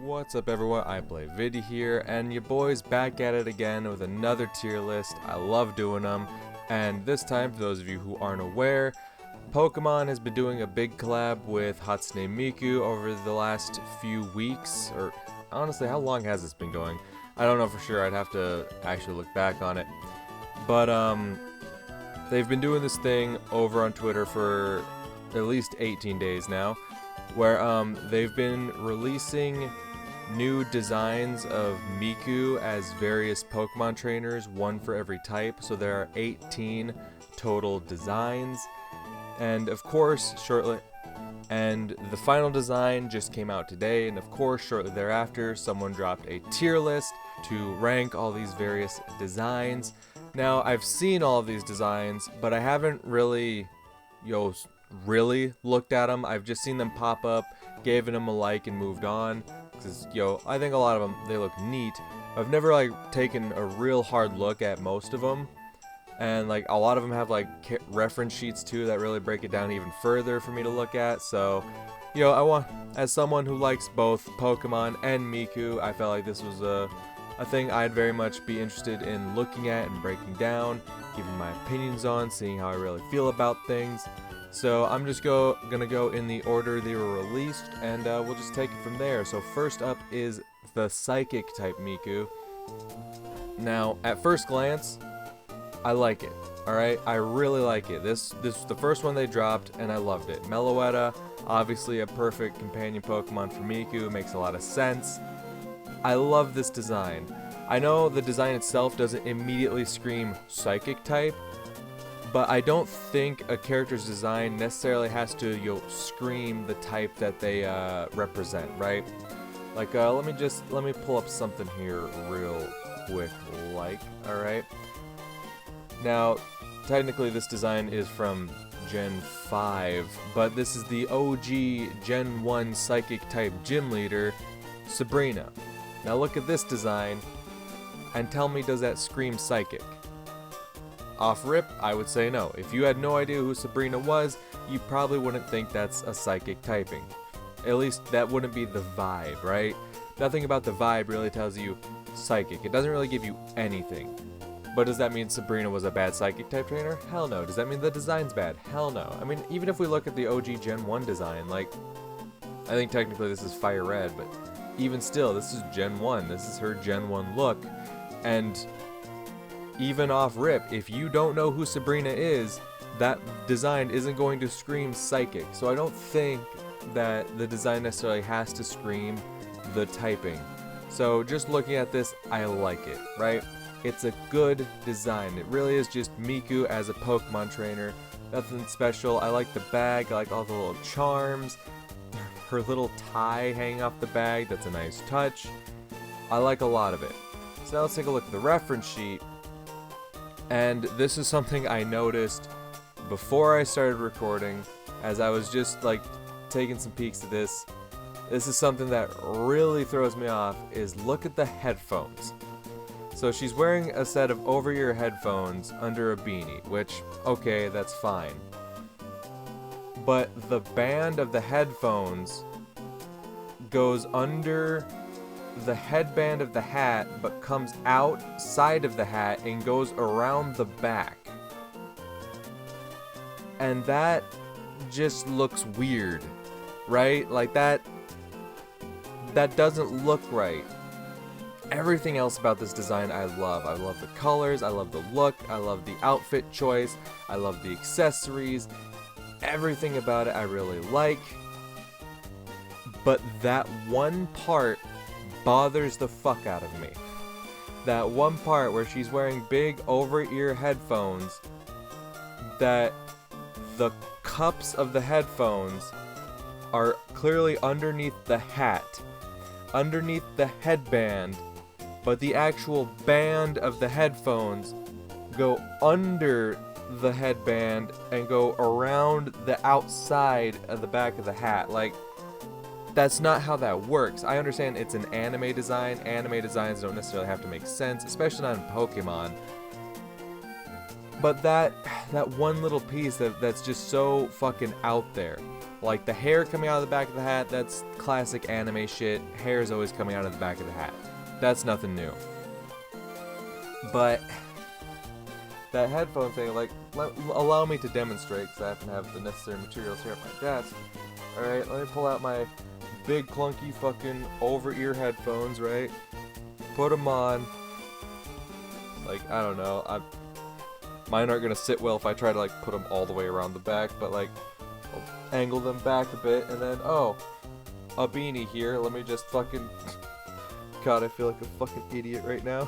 What's up everyone, IPlayVidya here, and your boy's back at it again with another tier list. I love doing them, and this time, for those of you who aren't aware, Pokemon has been doing a big collab with Hatsune Miku over the last few weeks, or honestly, how long has this been going? I don't know for sure, I'd have to actually look back on it. But, they've been doing this thing over on Twitter for at least 18 days now, where they've been releasing new designs of Miku as various Pokemon trainers, one for every type. So there are 18 total designs, and of course the final design just came out today, and of course shortly thereafter someone dropped a tier list to rank all these various designs. Now I've seen all of these designs, but I haven't really really looked at them. I've just seen them pop up, given them a like, and moved on. Cause I think a lot of them, they look neat. I've never taken a real hard look at most of them, and a lot of them have reference sheets too that really break it down even further for me to look at. So I want, as someone who likes both Pokemon and Miku, I felt like this was a thing I'd very much be interested in looking at and breaking down, giving my opinions on, seeing how I really feel about things. So I'm just gonna go in the order they were released, and we'll just take it from there. So first up is the Psychic type Miku. Now, at first glance, I like it. Alright, I really like it. This was the first one they dropped, and I loved it. Meloetta, obviously a perfect companion Pokemon for Miku, makes a lot of sense. I love this design. I know the design itself doesn't immediately scream Psychic type, but I don't think a character's design necessarily has to scream the type that they represent, right? Let me pull up something here real quick, alright? Now, technically this design is from Gen 5, but this is the OG Gen 1 Psychic type gym leader, Sabrina. Now look at this design, and tell me, does that scream Psychic? Off rip, I would say no. If you had no idea who Sabrina was, you probably wouldn't think that's a Psychic typing. At least that wouldn't be the vibe, right? Nothing about the vibe really tells you Psychic. It doesn't really give you anything. But does that mean Sabrina was a bad Psychic type trainer? Hell no. Does that mean the design's bad? Hell no. I mean, even if we look at the OG Gen 1 design, I think technically this is Fire Red, but even still, this is Gen 1. This is her Gen 1 look, and even off rip, if you don't know who Sabrina is, that design isn't going to scream Psychic. So I don't think that the design necessarily has to scream the typing. So just looking at this, I like it, right? It's a good design. It really is just Miku as a Pokemon trainer. Nothing special. I like the bag. I like all the little charms. Her little tie hanging off the bag. That's a nice touch. I like a lot of it. So now let's take a look at the reference sheet. And this is something I noticed before I started recording, as I was just taking some peeks at this. This is something that really throws me off, is look at the headphones. So she's wearing a set of over-ear headphones under a beanie, which, okay, that's fine. But the band of the headphones goes under the headband of the hat, but comes outside of the hat and goes around the back. And that just looks weird, right? That doesn't look right. Everything else about this design I love. I love the colors, I love the look, I love the outfit choice, I love the accessories. Everything about it I really like. But that one part bothers the fuck out of me. That one part where she's wearing big over-ear headphones, that the cups of the headphones are clearly underneath the hat, underneath the headband, but the actual band of the headphones go under the headband and go around the outside of the back of the hat. That's not how that works. I understand it's an anime design. Anime designs don't necessarily have to make sense, especially not in Pokemon. But that one little piece that's just so fucking out there. Like the hair coming out of the back of the hat, that's classic anime shit. Hair is always coming out of the back of the hat. That's nothing new. But that headphone thing, like, allow me to demonstrate, because I happen to have the necessary materials here at my desk. Alright, let me pull out my big clunky fucking over-ear headphones, right? Put them on. Like, I don't know, mine aren't gonna sit well if I try to, like, put them all the way around the back, but, like, I'll angle them back a bit, and then, oh, a beanie here. Let me just fucking... God, I feel like a fucking idiot right now.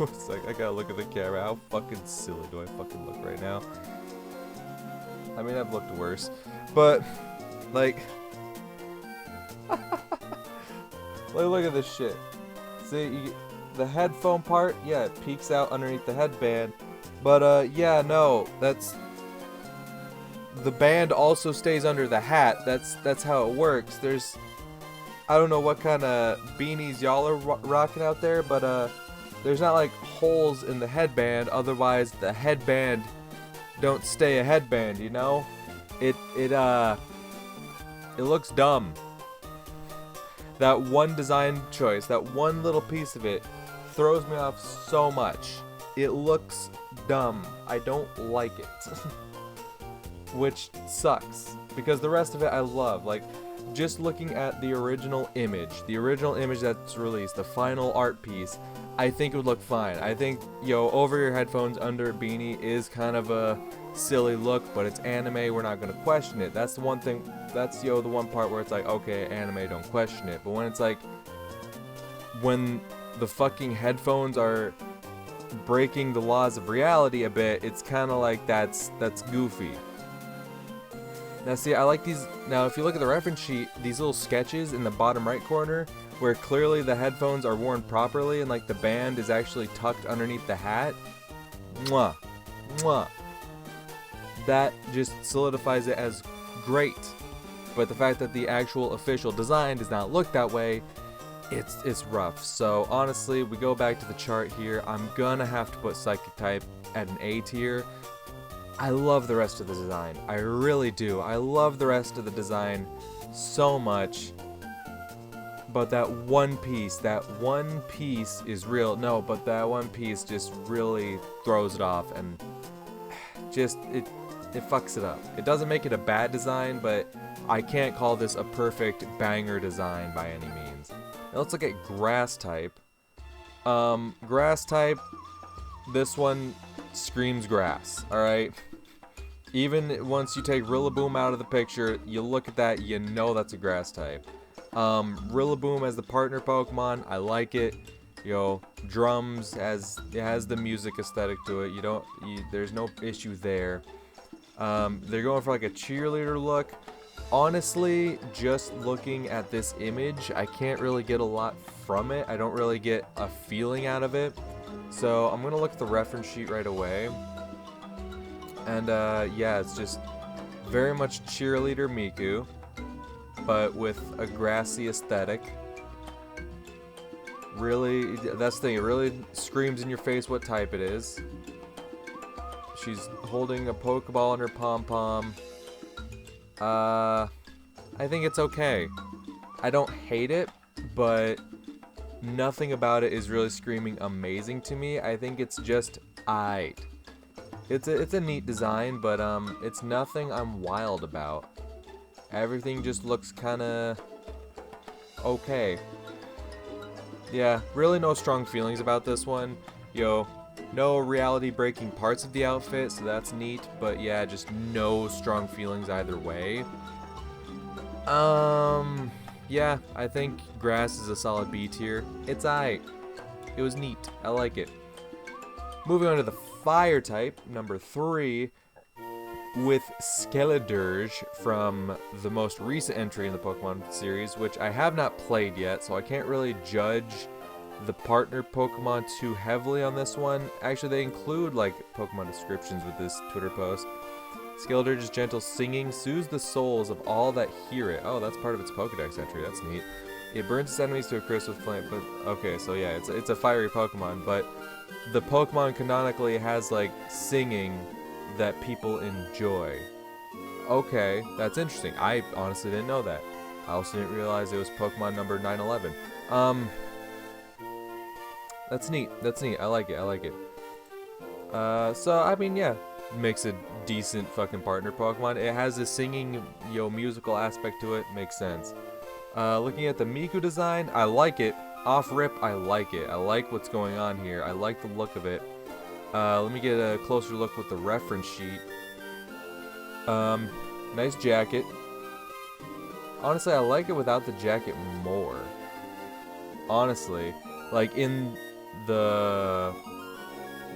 It's like, I gotta look at the camera. How fucking silly do I fucking look right now? I mean, I've looked worse, but, like... Look at this shit. See, the headphone part, yeah, it peeks out underneath the headband. But, yeah, no, that's... The band also stays under the hat. That's how it works. There's... I don't know what kind of beanies y'all are rocking out there, but, there's not, like, holes in the headband. Otherwise, the headband don't stay a headband, you know? It looks dumb. That one design choice, that one little piece of it, throws me off so much. It looks dumb. I don't like it. Which sucks. Because the rest of it I love. Like, just looking at the original image that's released, the final art piece, I think it would look fine. I think, over-ear headphones under a beanie is kind of a silly look, but it's anime, we're not gonna question it. That's the one thing, that's, the one part where it's like, okay, anime, don't question it. But when it's like, when the fucking headphones are breaking the laws of reality a bit, it's kind of like, that's goofy. Now see, I like these, now if you look at the reference sheet, these little sketches in the bottom right corner, where clearly the headphones are worn properly and like the band is actually tucked underneath the hat. Mwah. Mwah. That just solidifies it as great. But the fact that the actual official design does not look that way, it's rough. So honestly, we go back to the chart here. I'm gonna have to put Psychic type at an A tier. I love the rest of the design. I really do. I love the rest of the design so much. But that one piece is real. No, but that one piece just really throws it off and just, it fucks it up. It doesn't make it a bad design, but I can't call this a perfect banger design by any means. Now let's look at grass type. Grass type, this one screams grass, alright? Even once you take Rillaboom out of the picture, you look at that, you know that's a grass type. Rillaboom as the partner Pokemon, I like it. Drums, it has the music aesthetic to it. There's no issue there. They're going for like a cheerleader look. Honestly, just looking at this image, I can't really get a lot from it. I don't really get a feeling out of it. So I'm gonna look at the reference sheet right away. And yeah, it's just very much cheerleader Miku, but with a grassy aesthetic. Really, that's the thing, it really screams in your face what type it is. She's holding a Pokeball in her pom-pom. I think it's okay. I don't hate it, but nothing about it is really screaming amazing to me. I think it's just aight. It's a neat design, but it's nothing I'm wild about. Everything just looks kinda okay. Yeah, really no strong feelings about this one. No reality-breaking parts of the outfit, so that's neat, but yeah, just no strong feelings either way. Yeah, I think grass is a solid B tier. It's aight. It was neat. I like it. Moving on to the fire type, number 3, with Skeledirge from the most recent entry in the Pokemon series, which I have not played yet, so I can't really judge the partner Pokemon too heavily on this one. Actually, they include like Pokemon descriptions with this Twitter post. Skeledirge's gentle singing soothes the souls of all that hear it. Oh, that's part of its Pokedex entry. That's neat. It burns its enemies to a crisp with flame. But okay, so yeah, it's a fiery Pokemon. But the Pokemon canonically has like singing that people enjoy. Okay, that's interesting. I honestly didn't know that. I also didn't realize it was Pokemon number 911. That's neat. That's neat. I like it. I like it. So I mean, yeah, makes a decent fucking partner Pokemon. It has a singing, musical aspect to it. Makes sense. Looking at the Miku design, I like it. Off rip, I like it. I like what's going on here. I like the look of it. Let me get a closer look with the reference sheet. Nice jacket. Honestly, I like it without the jacket more. Honestly, like in the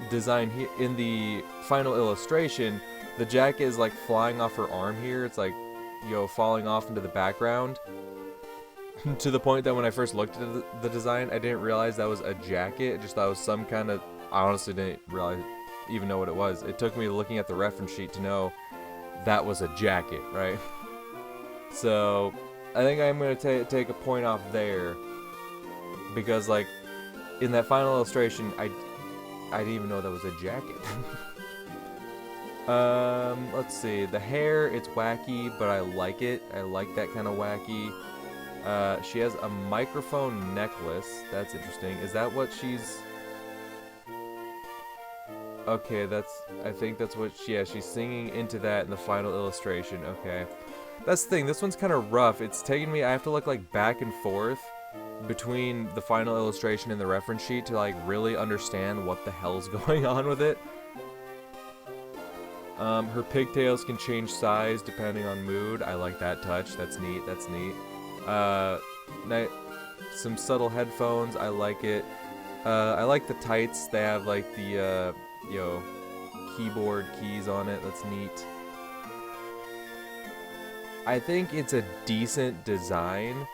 design here, in the final illustration, the jacket is like flying off her arm here. It's like, falling off into the background. To the point that when I first looked at the design, I didn't realize that was a jacket. I just thought it was some kind of... I honestly didn't even know what it was. It took me looking at the reference sheet to know that was a jacket, right? So, I think I'm going to take a point off there. Because, like, in that final illustration, I didn't even know that was a jacket. Let's see. The hair, it's wacky, but I like it. I like that kind of wacky. She has a microphone necklace. That's interesting. Is that what she's... Okay, I think that's what she's singing into that in the final illustration. Okay. That's the thing. This one's kind of rough. It's taking me... I have to look, like, back and forth between the final illustration and the reference sheet to, like, really understand what the hell's going on with it. Her pigtails can change size depending on mood. I like that touch. That's neat. That's neat. Some subtle headphones. I like it. I like the tights. They have like the keyboard keys on it. That's neat. I think it's a decent design.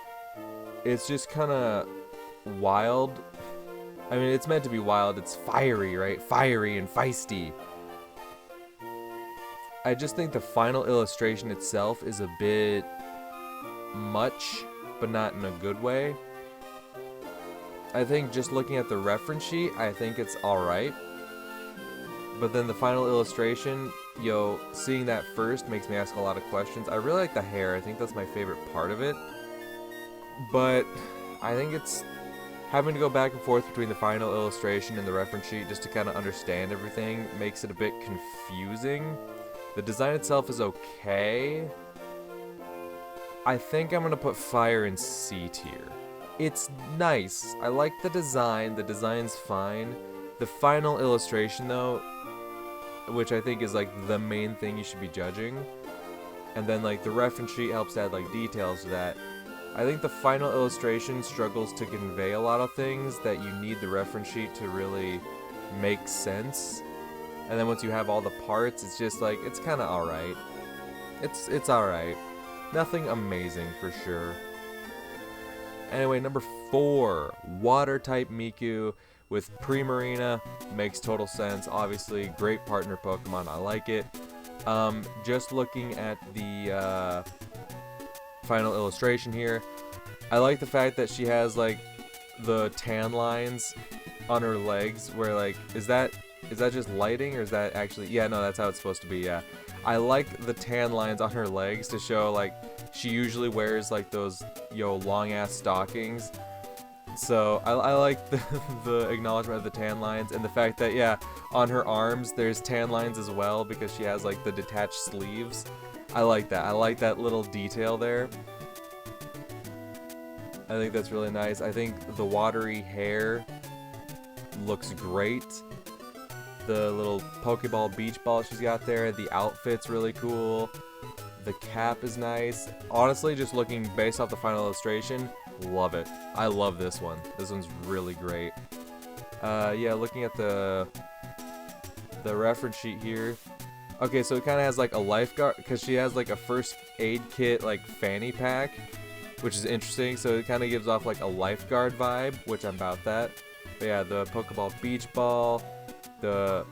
It's just kind of wild. I mean, it's meant to be wild. It's fiery, right? Fiery and feisty. I just think the final illustration itself is a bit much, but not in a good way. I think just looking at the reference sheet, I think it's alright. But then the final illustration, seeing that first makes me ask a lot of questions. I really like the hair. I think that's my favorite part of it. But I think it's having to go back and forth between the final illustration and the reference sheet just to kind of understand everything makes it a bit confusing. The design itself is okay. I think I'm going to put Fire in C tier. It's nice. I like the design. The design's fine. The final illustration, though, which I think is, like, the main thing you should be judging. And then, like, the reference sheet helps add, like, details to that. I think the final illustration struggles to convey a lot of things that you need the reference sheet to really make sense. And then once you have all the parts, it's just, like, it's kind of alright. It's alright. Nothing amazing, for sure. Anyway, number 4. Water-type Miku with Primarina. Makes total sense. Obviously, great partner Pokemon. I like it. Just looking at the final illustration here, I like the fact that she has, like, the tan lines on her legs where, like, is that just lighting, or is that actually... Yeah, no, that's how it's supposed to be, yeah. I like the tan lines on her legs to show, like, she usually wears, like, those, long-ass stockings. So, I like the acknowledgement of the tan lines, and the fact that, yeah, on her arms, there's tan lines as well, because she has, like, the detached sleeves. I like that. I like that little detail there. I think that's really nice. I think the watery hair looks great. The little Pokeball beach ball she's got there. The outfit's really cool. The cap is nice. Honestly, just looking based off the final illustration, love it. I love this one. This one's really great. Yeah, looking at the reference sheet here. Okay, so it kind of has like a lifeguard, because she has like a first aid kit like fanny pack, which is interesting. So it kind of gives off like a lifeguard vibe, which I'm about that. But yeah, the Pokeball beach ball, the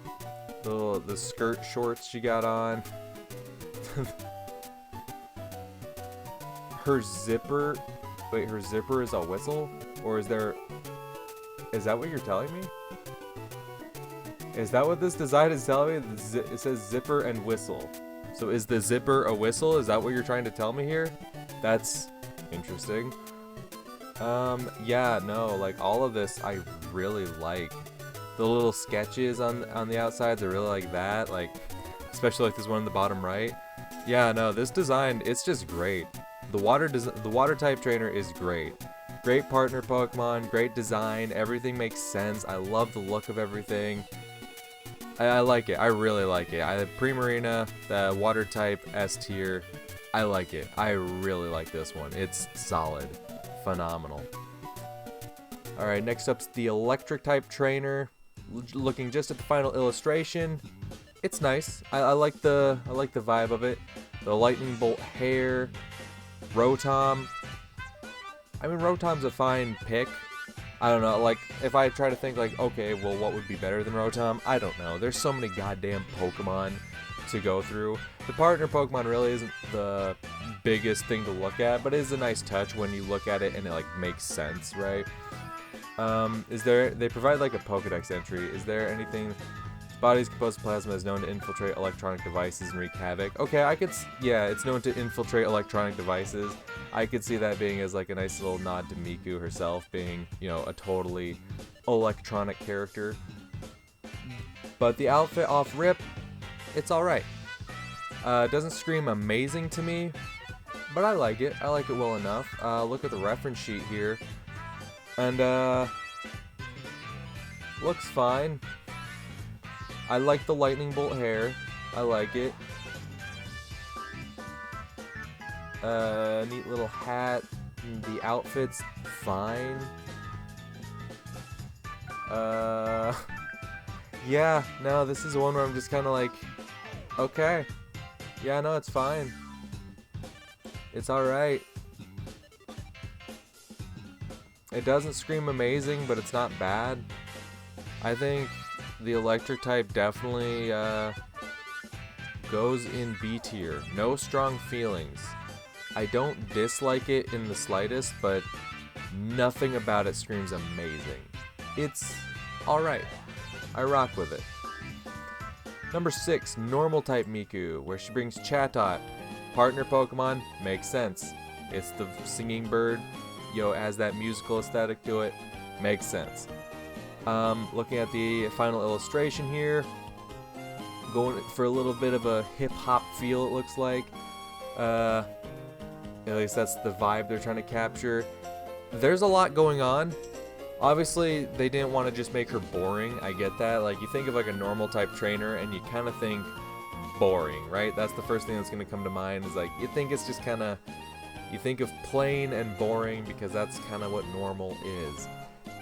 skirt shorts she got on. Her zipper... Wait, her zipper is a whistle? Or is there... Is that what you're telling me? Is that what this design is telling me? It says zipper and whistle. So is the zipper a whistle? Is that what you're trying to tell me here? That's interesting. Yeah, no, like all of this I really like. The little sketches on the outsides, I really like that. Like, especially like this one in the bottom right. Yeah, no, this design, it's just great. The water type trainer is great. Great partner Pokemon, great design, everything makes sense. I love the look of everything. I like it. I really like it. I have Primarina, the water type S tier. I like it. I really like this one. It's solid. Phenomenal. Alright, next up's the electric type trainer. Looking just at the final illustration. It's nice. I like the vibe of it. The lightning bolt hair. Rotom. I mean, Rotom's a fine pick. I don't know, like, if I try to think, like, okay, well, what would be better than Rotom? I don't know. There's so many goddamn Pokemon to go through. The partner Pokemon really isn't the biggest thing to look at, but it is a nice touch when you look at it and it, like, makes sense, right? They provide, like, a Pokedex entry. Is there anything... Body's composed plasma is known to infiltrate electronic devices and wreak havoc. Okay, yeah, it's known to infiltrate electronic devices. I could see that being as like a nice little nod to Miku herself being, you know, a totally electronic character. But the outfit off rip, it's alright. Doesn't scream amazing to me, but I like it. I like it well enough. Look at the reference sheet here. And, looks fine. I like the lightning bolt hair. I like it. Neat little hat. The outfit's fine. Yeah, no, this is one where I'm just kind of like, okay. Yeah, no, it's fine. It's alright. It doesn't scream amazing, but it's not bad. I think the electric type definitely goes in B tier. No strong feelings. I don't dislike it in the slightest, but nothing about it screams amazing. It's alright. I rock with it. Number 6, normal type Miku, where she brings Chatot. Partner Pokemon, makes sense. It's the singing bird, has that musical aesthetic to it, makes sense. Looking at the final illustration here, going for a little bit of a hip-hop feel, it looks like. At least that's the vibe they're trying to capture. There's a lot going on. Obviously, they didn't want to just make her boring. I get that. Like, you think of like a normal type trainer, and you kind of think boring, right? That's the first thing that's going to come to mind, is like, you think it's just kind of, you think of plain and boring, because that's kind of what normal is.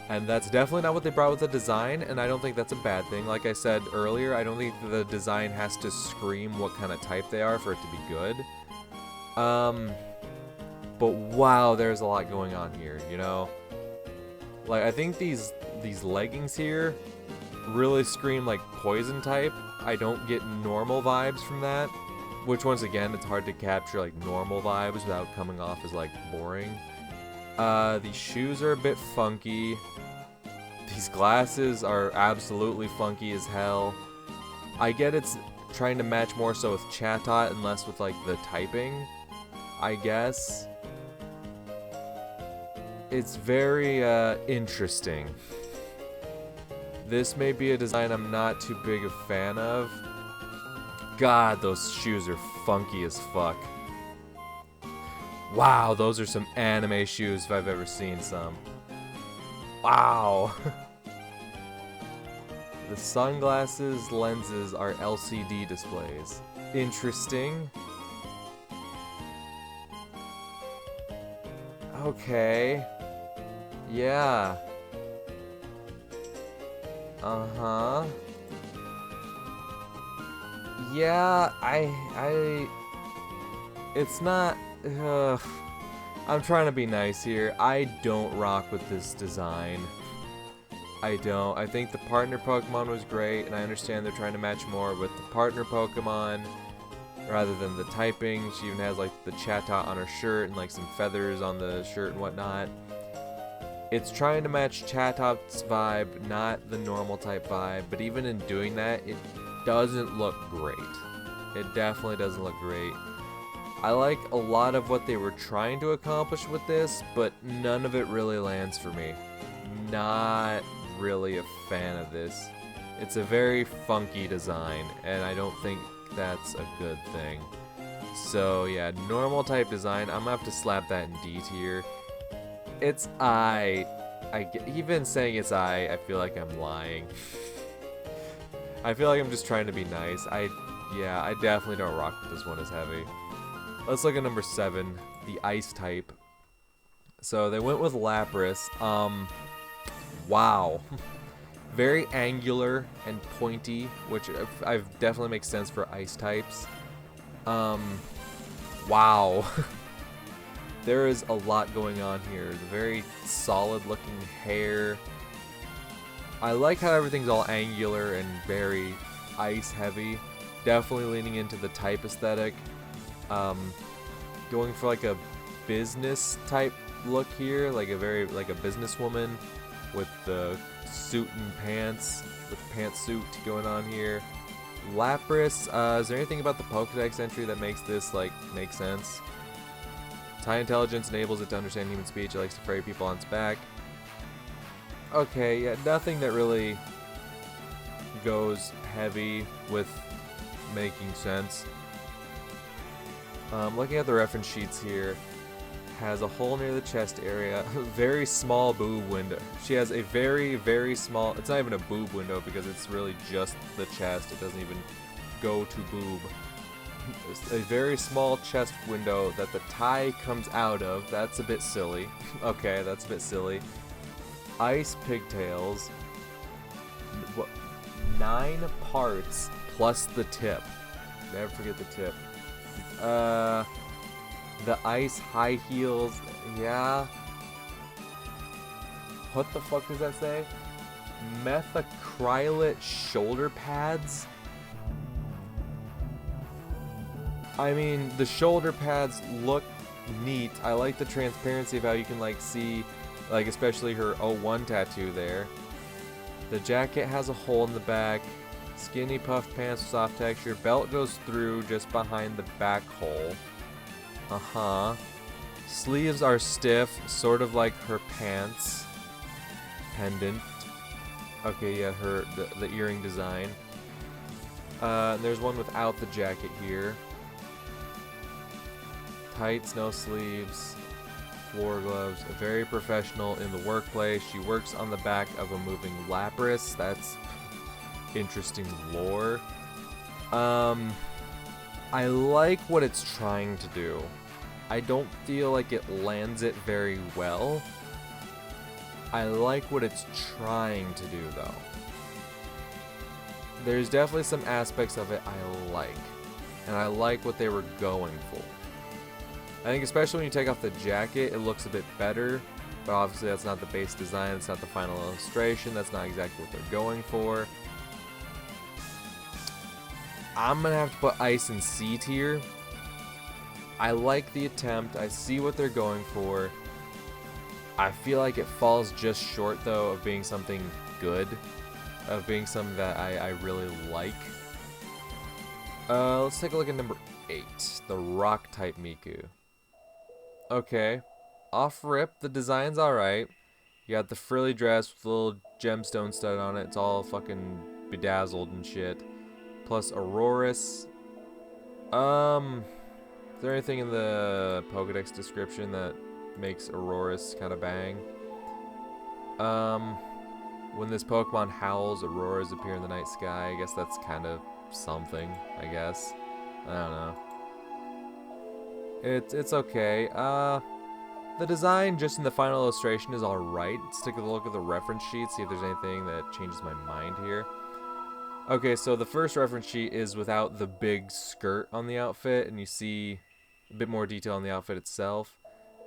And that's definitely not what they brought with the design, and I don't think that's a bad thing. Like I said earlier, I don't think the design has to scream what kind of type they are for it to be good. But wow, there's a lot going on here, you know? Like, I think these leggings here really scream like poison type. I don't get normal vibes from that, which once again, it's hard to capture like normal vibes without coming off as like boring. These shoes are a bit funky. These glasses are absolutely funky as hell. I get it's trying to match more so with Chatot and less with like the typing, I guess. It's very interesting. This may be a design I'm not too big a fan of. God, those shoes are funky as fuck. Wow, those are some anime shoes if I've ever seen some. Wow. The sunglasses lenses are LCD displays. Interesting. Okay. Yeah. Uh-huh. Yeah, it's not... I'm trying to be nice here. I don't rock with this design. I don't. I think the partner Pokemon was great, and I understand they're trying to match more with the partner Pokemon. rather than the typing. She even has like the chatot on her shirt and like some feathers on the shirt and whatnot. It's trying to match Chatop's vibe, not the normal type vibe, but even in doing that, it doesn't look great. It definitely doesn't look great. I like a lot of what they were trying to accomplish with this, but none of it really lands for me. Not really a fan of this. It's a very funky design, and I don't think that's a good thing. So yeah, normal type design, I'm gonna have to slap that in D tier. It's even saying it's I feel like I'm lying. I feel like I'm just trying to be nice. Yeah, I definitely don't rock with this one as heavy. Let's look at number 7, the ice type. So they went with Lapras. Wow. Very angular and pointy, which I've definitely makes sense for ice types. Wow. There is a lot going on here. The very solid looking hair. I like how everything's all angular and very ice heavy. Definitely leaning into the type aesthetic. Going for like a business type look here, like a businesswoman with the suit and pants, with the pantsuit going on here. Lapras, is there anything about the Pokedex entry that makes this like make sense? High intelligence enables it to understand human speech. It likes to ferry people on its back. Okay, yeah, nothing that really goes heavy with making sense. Looking at the reference sheets here, has a hole near the chest area, very small boob window. She has a very, very small, it's not even a boob window because it's really just the chest. It doesn't even go to boob. It's a very small chest window that the tie comes out of. That's a bit silly. Okay, that's a bit silly. Ice pigtails. 9 parts plus the tip. Never forget the tip. The ice high heels, yeah. What the fuck does that say? Methacrylate shoulder pads? I mean, the shoulder pads look neat. I like the transparency of how you can like see, like especially her 01 tattoo there. The jacket has a hole in the back. Skinny puffed pants, soft texture. Belt goes through just behind the back hole. Sleeves are stiff, sort of like her pants. Pendant. Okay, yeah, the earring design. There's one without the jacket here. Tights, no sleeves. Floor gloves. Very professional in the workplace. She works on the back of a moving Lapras. That's interesting lore. I like what it's trying to do. I don't feel like it lands it very well. I like what it's trying to do though. There's definitely some aspects of it I like. And I like what they were going for. I think especially when you take off the jacket, it looks a bit better. But obviously that's not the base design, it's not the final illustration, that's not exactly what they're going for. I'm gonna have to put Ice in C tier. I like the attempt, I see what they're going for. I feel like it falls just short though of being something good. Of being something that I really like. Let's take a look at number 8. The Rock type Miku. Okay. Off rip, the design's alright. You got the frilly dress with a little gemstone stud on it. It's all fucking bedazzled and shit. Plus Auroras. Is there anything in the Pokedex description that makes Auroras kind of bang? When this Pokemon howls, Auroras appear in the night sky. I guess that's kind of something, I guess. I don't know. It's okay. The design just in the final illustration is alright. Let's take a look at the reference sheet, see if there's anything that changes my mind here. Okay, so the first reference sheet is without the big skirt on the outfit, and you see a bit more detail on the outfit itself.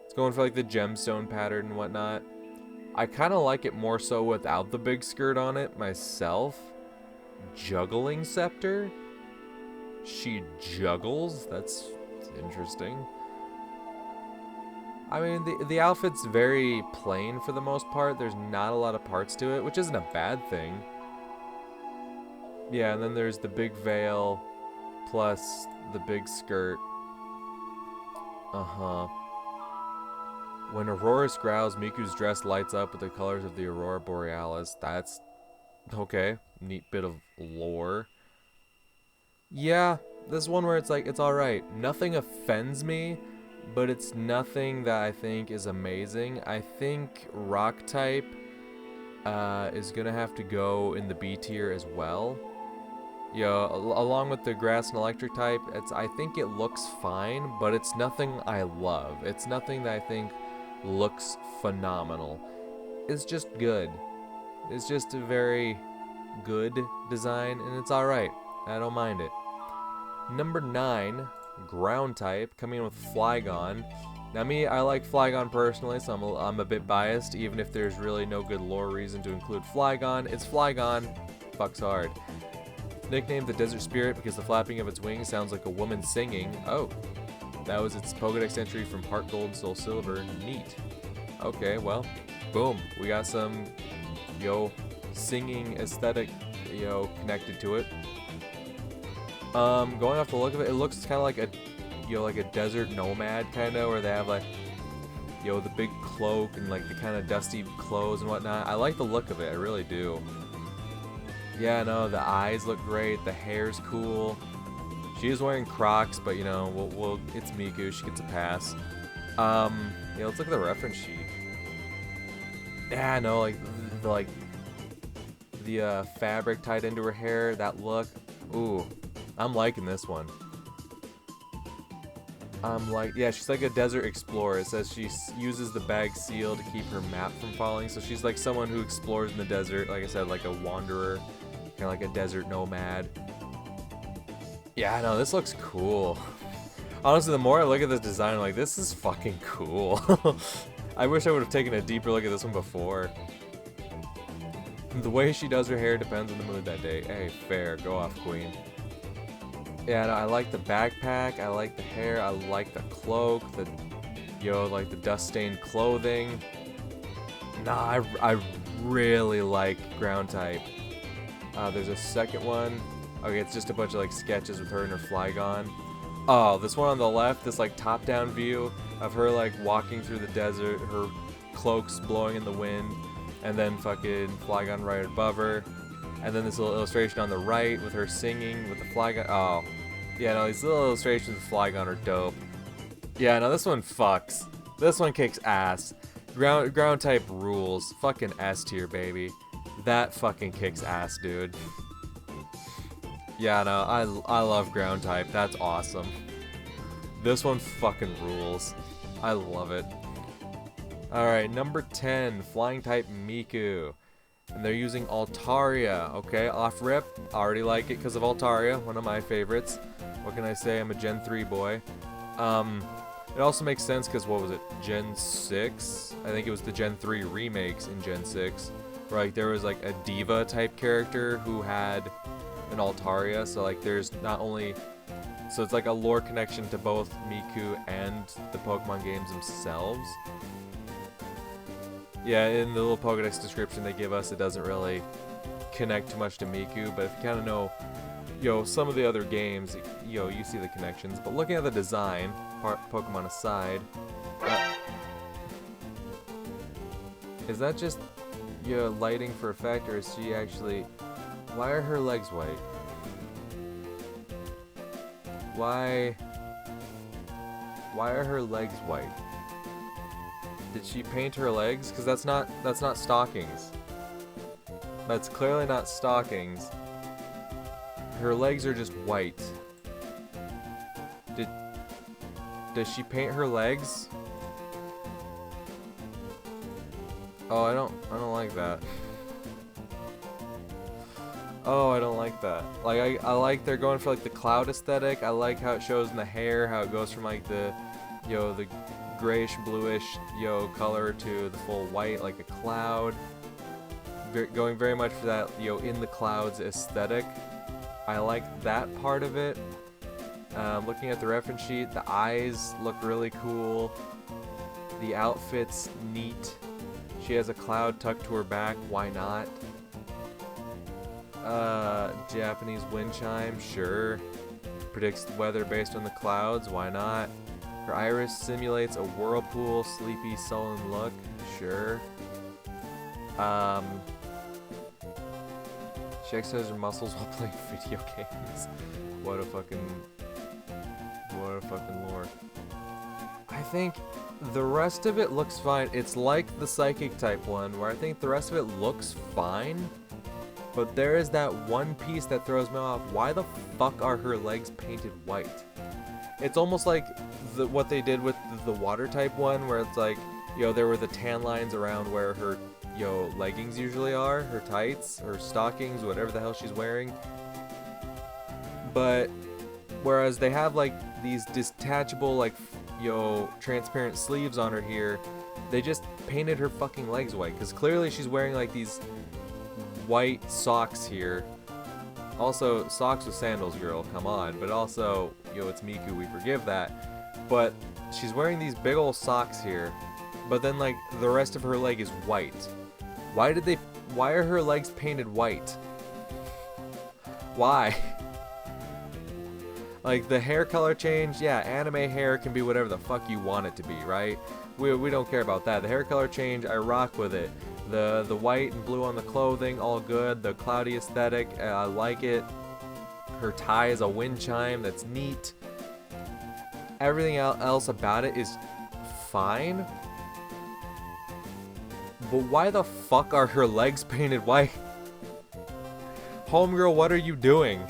It's going for like the gemstone pattern and whatnot. I kind of like it more so without the big skirt on it myself. Juggling Scepter? She juggles? That's interesting. I mean, the outfit's very plain for the most part. There's not a lot of parts to it, which isn't a bad thing. Yeah, and then there's the big veil plus the big skirt. Uh-huh. When Auroras growls, Miku's dress lights up with the colors of the Aurora Borealis. That's okay. Neat bit of lore. Yeah, this one where it's like, it's alright. Nothing offends me, but it's nothing that I think is amazing. I think rock type is gonna have to go in the B tier as well. You know, along with the grass and electric type, I think it looks fine, but it's nothing I love. It's nothing that I think looks phenomenal. It's just good. It's just a very good design, and it's alright. I don't mind it. Number 9, ground type, coming in with Flygon. Now me, I like Flygon personally, so I'm a bit biased, even if there's really no good lore reason to include Flygon. It's Flygon. Fucks hard. Nicknamed the Desert Spirit because the flapping of its wings sounds like a woman singing. Oh, that was its Pokedex entry from HeartGold, SoulSilver. Neat. Okay, well, boom. We got some, singing aesthetic, connected to it. Going off the look of it, it looks kind of like a, like a desert nomad kind of, where they have like, the big cloak and like the kind of dusty clothes and whatnot. I like the look of it, I really do. Yeah, no, the eyes look great, the hair's cool. She is wearing Crocs, but it's Miku, she gets a pass. Let's look at the reference sheet. Yeah, no, the fabric tied into her hair, that look. Ooh, I'm liking this one. Yeah, she's like a desert explorer. It says she uses the bag seal to keep her map from falling. So she's like someone who explores in the desert, like I said, like a wanderer. Kind of like a desert nomad. Yeah, I know, this looks cool. Honestly, the more I look at this design, I'm like, this is fucking cool. I wish I would have taken a deeper look at this one before. The way she does her hair depends on the mood that day. Hey, fair. Go off, queen. Yeah, no, I like the backpack. I like the hair. I like the cloak. Like the dust-stained clothing. Nah, I really like ground type. There's a second one. Okay, it's just a bunch of like sketches with her and her Flygon. Oh, this one on the left, this like top-down view of her like walking through the desert, her cloak's blowing in the wind, and then fucking Flygon right above her. And then this little illustration on the right with her singing with the Flygon. Oh, yeah, no, these little illustrations with Flygon are dope. Yeah, no, this one fucks. This one kicks ass. Ground type rules. Fucking S tier, baby. That fucking kicks ass, dude. Yeah, no, I love ground type. That's awesome. This one fucking rules. I love it. Alright, number 10, flying type Miku. And they're using Altaria. Okay, off rip. I already like it because of Altaria, one of my favorites. What can I say? I'm a Gen 3 boy. It also makes sense because, what was it? Gen 6? I think it was the Gen 3 remakes in Gen 6. Where, like, there was, like, a diva type character who had an Altaria. So, like, there's not only... So it's like a lore connection to both Miku and the Pokemon games themselves. Yeah, in the little Pokedex description they give us, it doesn't really connect too much to Miku, but if you kind of know, some of the other games, you see the connections. But looking at the design, Pokemon aside, is that just, lighting for effect, or is she actually... Why are her legs white? Why are her legs white? Did she paint her legs? Because that's not stockings. That's clearly not stockings. Her legs are just white. Does she paint her legs? Oh, I don't like that. Oh, I don't like that. Like, I like they're going for like the cloud aesthetic. I like how it shows in the hair, how it goes from like the grayish, bluish, color to the full white, like a cloud. Going very much for that, in the clouds aesthetic. I like that part of it. Looking at the reference sheet, the eyes look really cool. The outfit's neat. She has a cloud tucked to her back. Why not? Japanese wind chime. Sure. Predicts the weather based on the clouds. Why not? Her iris simulates a whirlpool, sleepy, sullen look. Sure. She exercises her muscles while playing video games. What a fucking lore. I think the rest of it looks fine. It's like the psychic type one, where I think the rest of it looks fine. But there is that one piece that throws me off. Why the fuck are her legs painted white? It's almost like what they did with the water type one, where it's like, there were the tan lines around where her, leggings usually are, her tights, or stockings, whatever the hell she's wearing. But, whereas they have, like, these detachable, like, transparent sleeves on her here, they just painted her fucking legs white, because clearly she's wearing, like, these white socks here. Also, socks with sandals, girl, come on. But also, it's Miku, we forgive that. But she's wearing these big old socks here, but then, like, the rest of her leg is white. Why are her legs painted white? Why? Like, the hair color change, yeah, anime hair can be whatever the fuck you want it to be, right? We don't care about that. The hair color change, I rock with it. The white and blue on the clothing, all good. The cloudy aesthetic, I like it. Her tie is a wind chime, that's neat. Everything else about it is fine. But why the fuck are her legs painted white? Homegirl, what are you doing?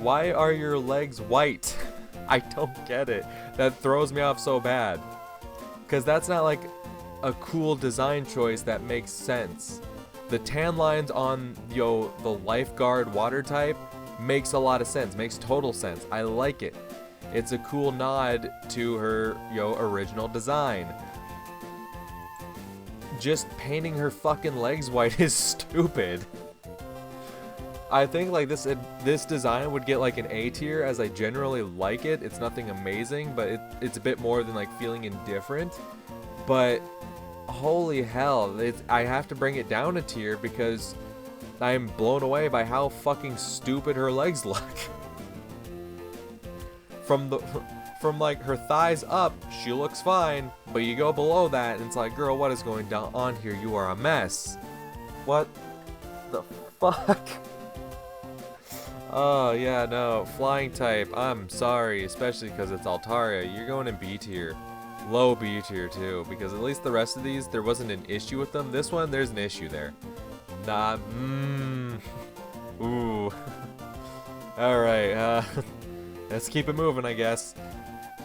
Why are your legs white? I don't get it. That throws me off so bad. Because that's not like a cool design choice that makes sense. The tan lines on, the lifeguard water type makes a lot of sense. Makes total sense. I like it. It's a cool nod to her, original design. Just painting her fucking legs white is stupid. I think like this design would get like an A tier, as I generally like it. It's nothing amazing, but it's a bit more than like feeling indifferent. But holy hell, I have to bring it down a tier because I'm blown away by how fucking stupid her legs look. From like her thighs up, she looks fine, but you go below that and it's like, girl, what is going on here? You are a mess. What the fuck? Oh yeah, no, flying type, I'm sorry, especially because it's Altaria. You're going in B tier. Low B tier too, because at least the rest of these, there wasn't an issue with them. This one, there's an issue there. Nah, ooh. Alright, let's keep it moving, I guess.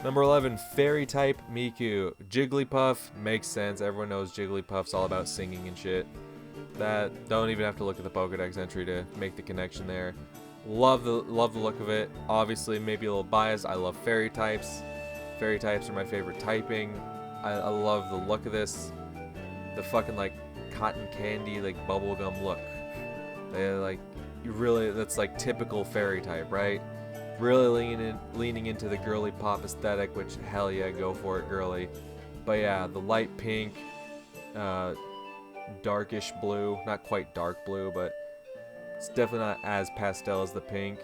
Number 11, Fairy type Miku. Jigglypuff, makes sense. Everyone knows Jigglypuff's all about singing and shit. That, don't even have to look at the Pokédex entry to make the connection there. Love the look of it. Obviously, maybe a little biased. I love fairy types. Fairy types are my favorite typing. I love the look of this. The fucking like cotton candy, like bubblegum look. They like, that's like typical fairy type, right? Really leaning into the girly pop aesthetic, which hell yeah, go for it, girly. But yeah, the light pink, darkish blue, not quite dark blue, but it's definitely not as pastel as the pink.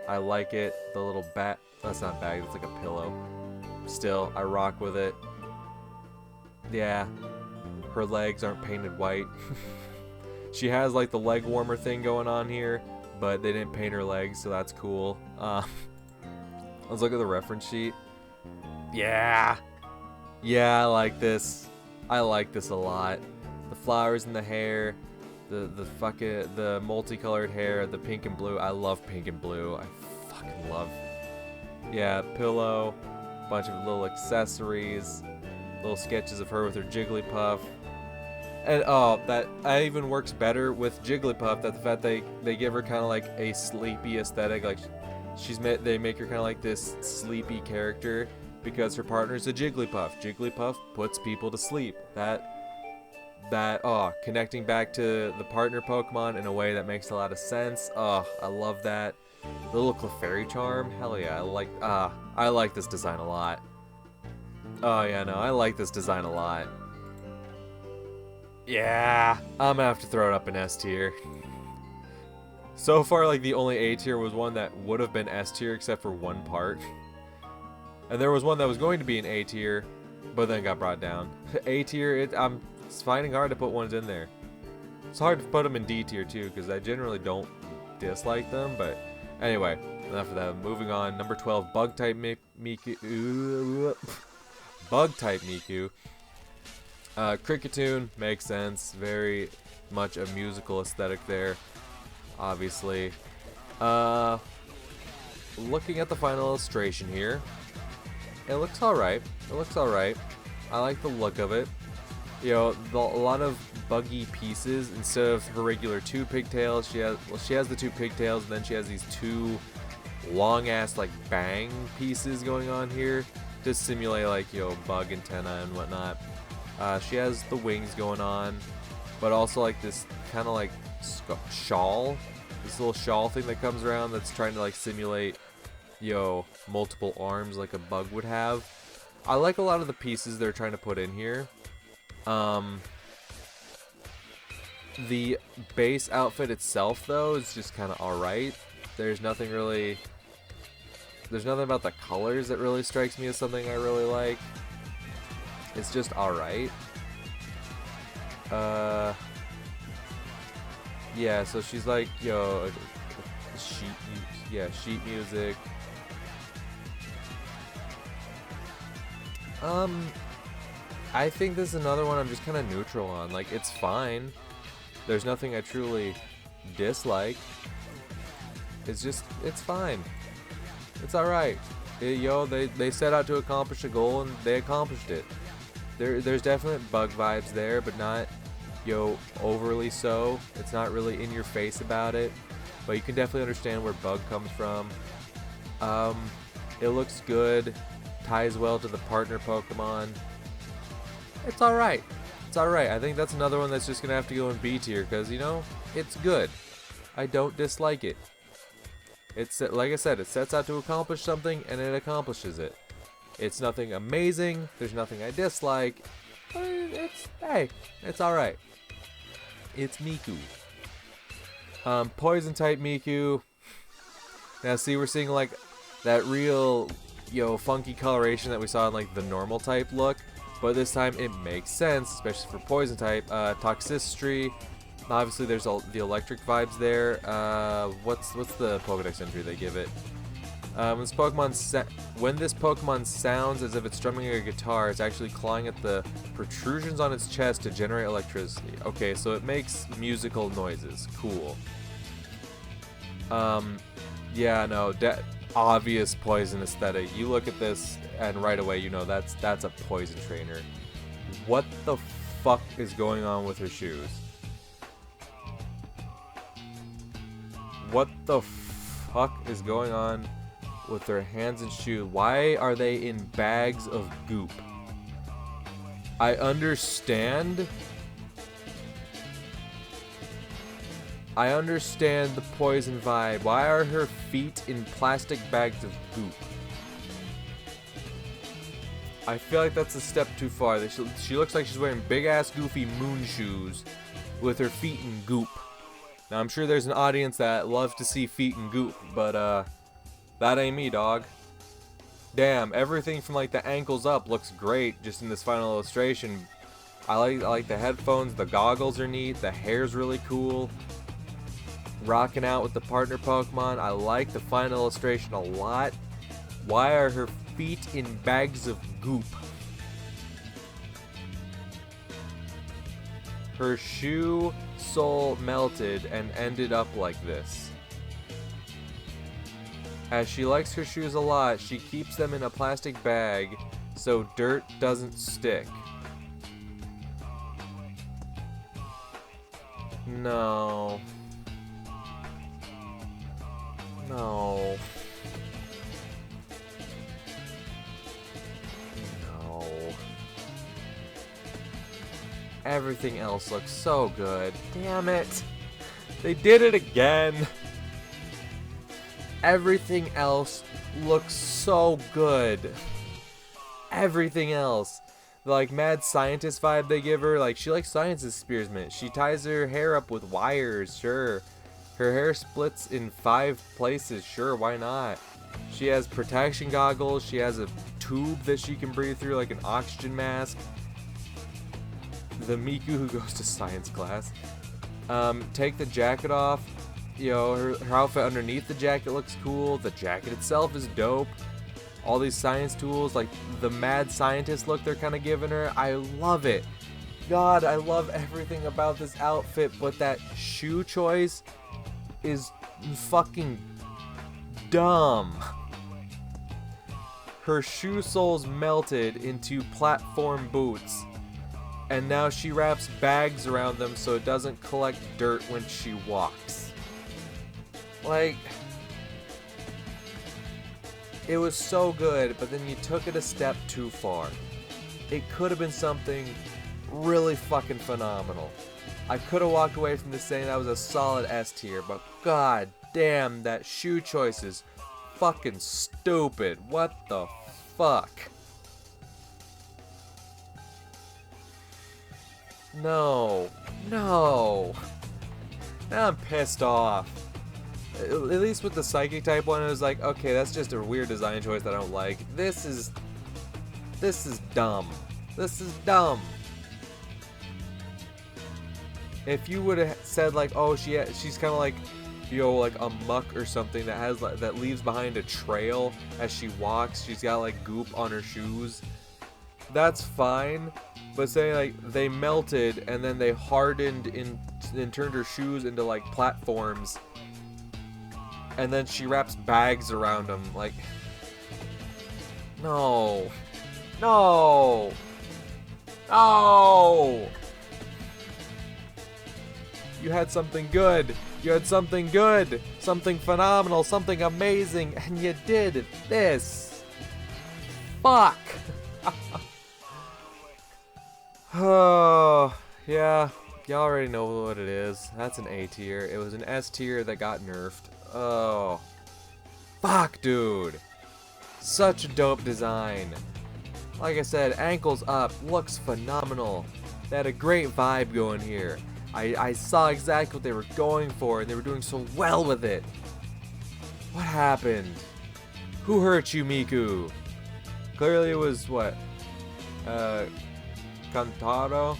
I like it. The little bat, that's not a bag, it's like a pillow. Still, I rock with it. Yeah, her legs aren't painted white. She has like the leg warmer thing going on here, but they didn't paint her legs, so that's cool. Let's look at the reference sheet. Yeah, I like this. I like this a lot. The flowers in the hair, the multicolored hair, the pink and blue. I love pink and blue. I fucking love. Yeah, pillow, bunch of little accessories, little sketches of her with her Jigglypuff. And oh, that even works better with Jigglypuff, that the fact they give her kind of like a sleepy aesthetic, like they make her kind of like this sleepy character because her partner's a Jigglypuff. Jigglypuff puts people to sleep. Connecting back to the partner Pokemon in a way that makes a lot of sense. Oh, I love that. The little Clefairy charm. Hell yeah, I like this design a lot. Oh yeah, no, I like this design a lot. Yeah, I'm gonna have to throw it up in S tier. So far, like, the only A tier was one that would have been S tier except for one part. And there was one that was going to be an A tier, but then got brought down. A tier, it's finding hard to put ones in there. It's hard to put them in D tier too, because I generally don't dislike them, but anyway, enough of that. Moving on, number 12, Bug-type Miku. Bug-type Miku. Cricketune, makes sense. Very much a musical aesthetic there, obviously. Looking at the final illustration here, it looks alright. It looks alright. I like the look of it. You know, a lot of buggy pieces. Instead of her regular 2 pigtails, she has the 2 pigtails, and then she has these 2 long-ass, like, bang pieces going on here to simulate, like, you know, bug antenna and whatnot. She has the wings going on, but also, like, this kind of, like, shawl. This little shawl thing that comes around that's trying to, like, simulate, you know, multiple arms like a bug would have. I like a lot of the pieces they're trying to put in here. The base outfit itself, though, is just kind of alright. There's nothing about the colors that really strikes me as something I really like. It's just alright. Yeah, so she's like, yo, sheet music. I think this is another one I'm just kind of neutral on. Like, it's fine. There's nothing I truly dislike. It's fine. It's alright. They set out to accomplish a goal and they accomplished it. There's definite bug vibes there, but not, overly so. It's not really in your face about it, but you can definitely understand where bug comes from. It looks good, ties well to the partner Pokemon. It's alright. It's alright. I think that's another one that's just gonna have to go in B tier, because, it's good. I don't dislike it. It's, like I said, it sets out to accomplish something, and it accomplishes it. It's nothing amazing, there's nothing I dislike, but it's alright. It's Miku. Poison type Miku. Now see, we're seeing like that real, funky coloration that we saw in like the normal type look, but this time it makes sense, especially for poison type. Toxicity. Obviously there's all the electric vibes there. What's the Pokedex entry they give it? When this Pokemon sounds as if it's strumming a guitar, it's actually clawing at the protrusions on its chest to generate electricity. Okay, so it makes musical noises. Cool. Yeah, no, obvious poison aesthetic. You look at this and right away that's a poison trainer. What the fuck is going on with her shoes? What the fuck is going on with their hands and shoes? Why are they in bags of goop? I understand the poison vibe. Why are her feet in plastic bags of goop? I feel like that's a step too far. She looks like she's wearing big ass goofy moon shoes with her feet in goop. Now I'm sure there's an audience that loves to see feet in goop, but that ain't me, dog. Damn, everything from like the ankles up looks great just in this final illustration. I like the headphones, the goggles are neat, the hair's really cool. Rocking out with the partner Pokemon. I like the final illustration a lot. Why are her feet in bags of goop? Her shoe sole melted and ended up like this. As she likes her shoes a lot, she keeps them in a plastic bag so dirt doesn't stick. No. No. No. Everything else looks so good. Damn it. They did it again. Everything else looks so good. Everything else. The, like, mad scientist vibe they give her. Like, she likes science experiments. She ties her hair up with wires, sure. Her hair splits in 5 places, sure, why not? She has protection goggles. She has a tube that she can breathe through, like an oxygen mask. The Miku who goes to science class. Take the jacket off. You know, her outfit underneath the jacket looks cool. The jacket itself is dope. All these science tools, like the mad scientist look they're kind of giving her. I love it. God, I love everything about this outfit, but that shoe choice is fucking dumb. Her shoe soles melted into platform boots, and now she wraps bags around them so it doesn't collect dirt when she walks. Like, it was so good, but then you took it a step too far. It could have been something really fucking phenomenal. I could have walked away from this saying that was a solid S tier, but god damn, that shoe choice is fucking stupid. What the fuck? No. No. Now I'm pissed off. At least with the psychic type one, it was like, okay, that's just a weird design choice that I don't like. This is dumb. This is dumb. If you would have said like, oh, she's kind of like, you know, like a muck or something that has like, that leaves behind a trail as she walks. She's got like goop on her shoes. That's fine. But saying like they melted and then they hardened and turned her shoes into like platforms. And then she wraps bags around them, like, no, no, no. You had something good. You had something good, something phenomenal, something amazing, and you did this. Fuck. Oh, yeah, you already know what it is. That's an A tier. It was an S tier that got nerfed. Oh, fuck, dude. Such a dope design. Like I said, ankles up, looks phenomenal. They had a great vibe going here. I saw exactly what they were going for, and they were doing so well with it. What happened? Who hurt you, Miku? Clearly it was, what? Kantaro?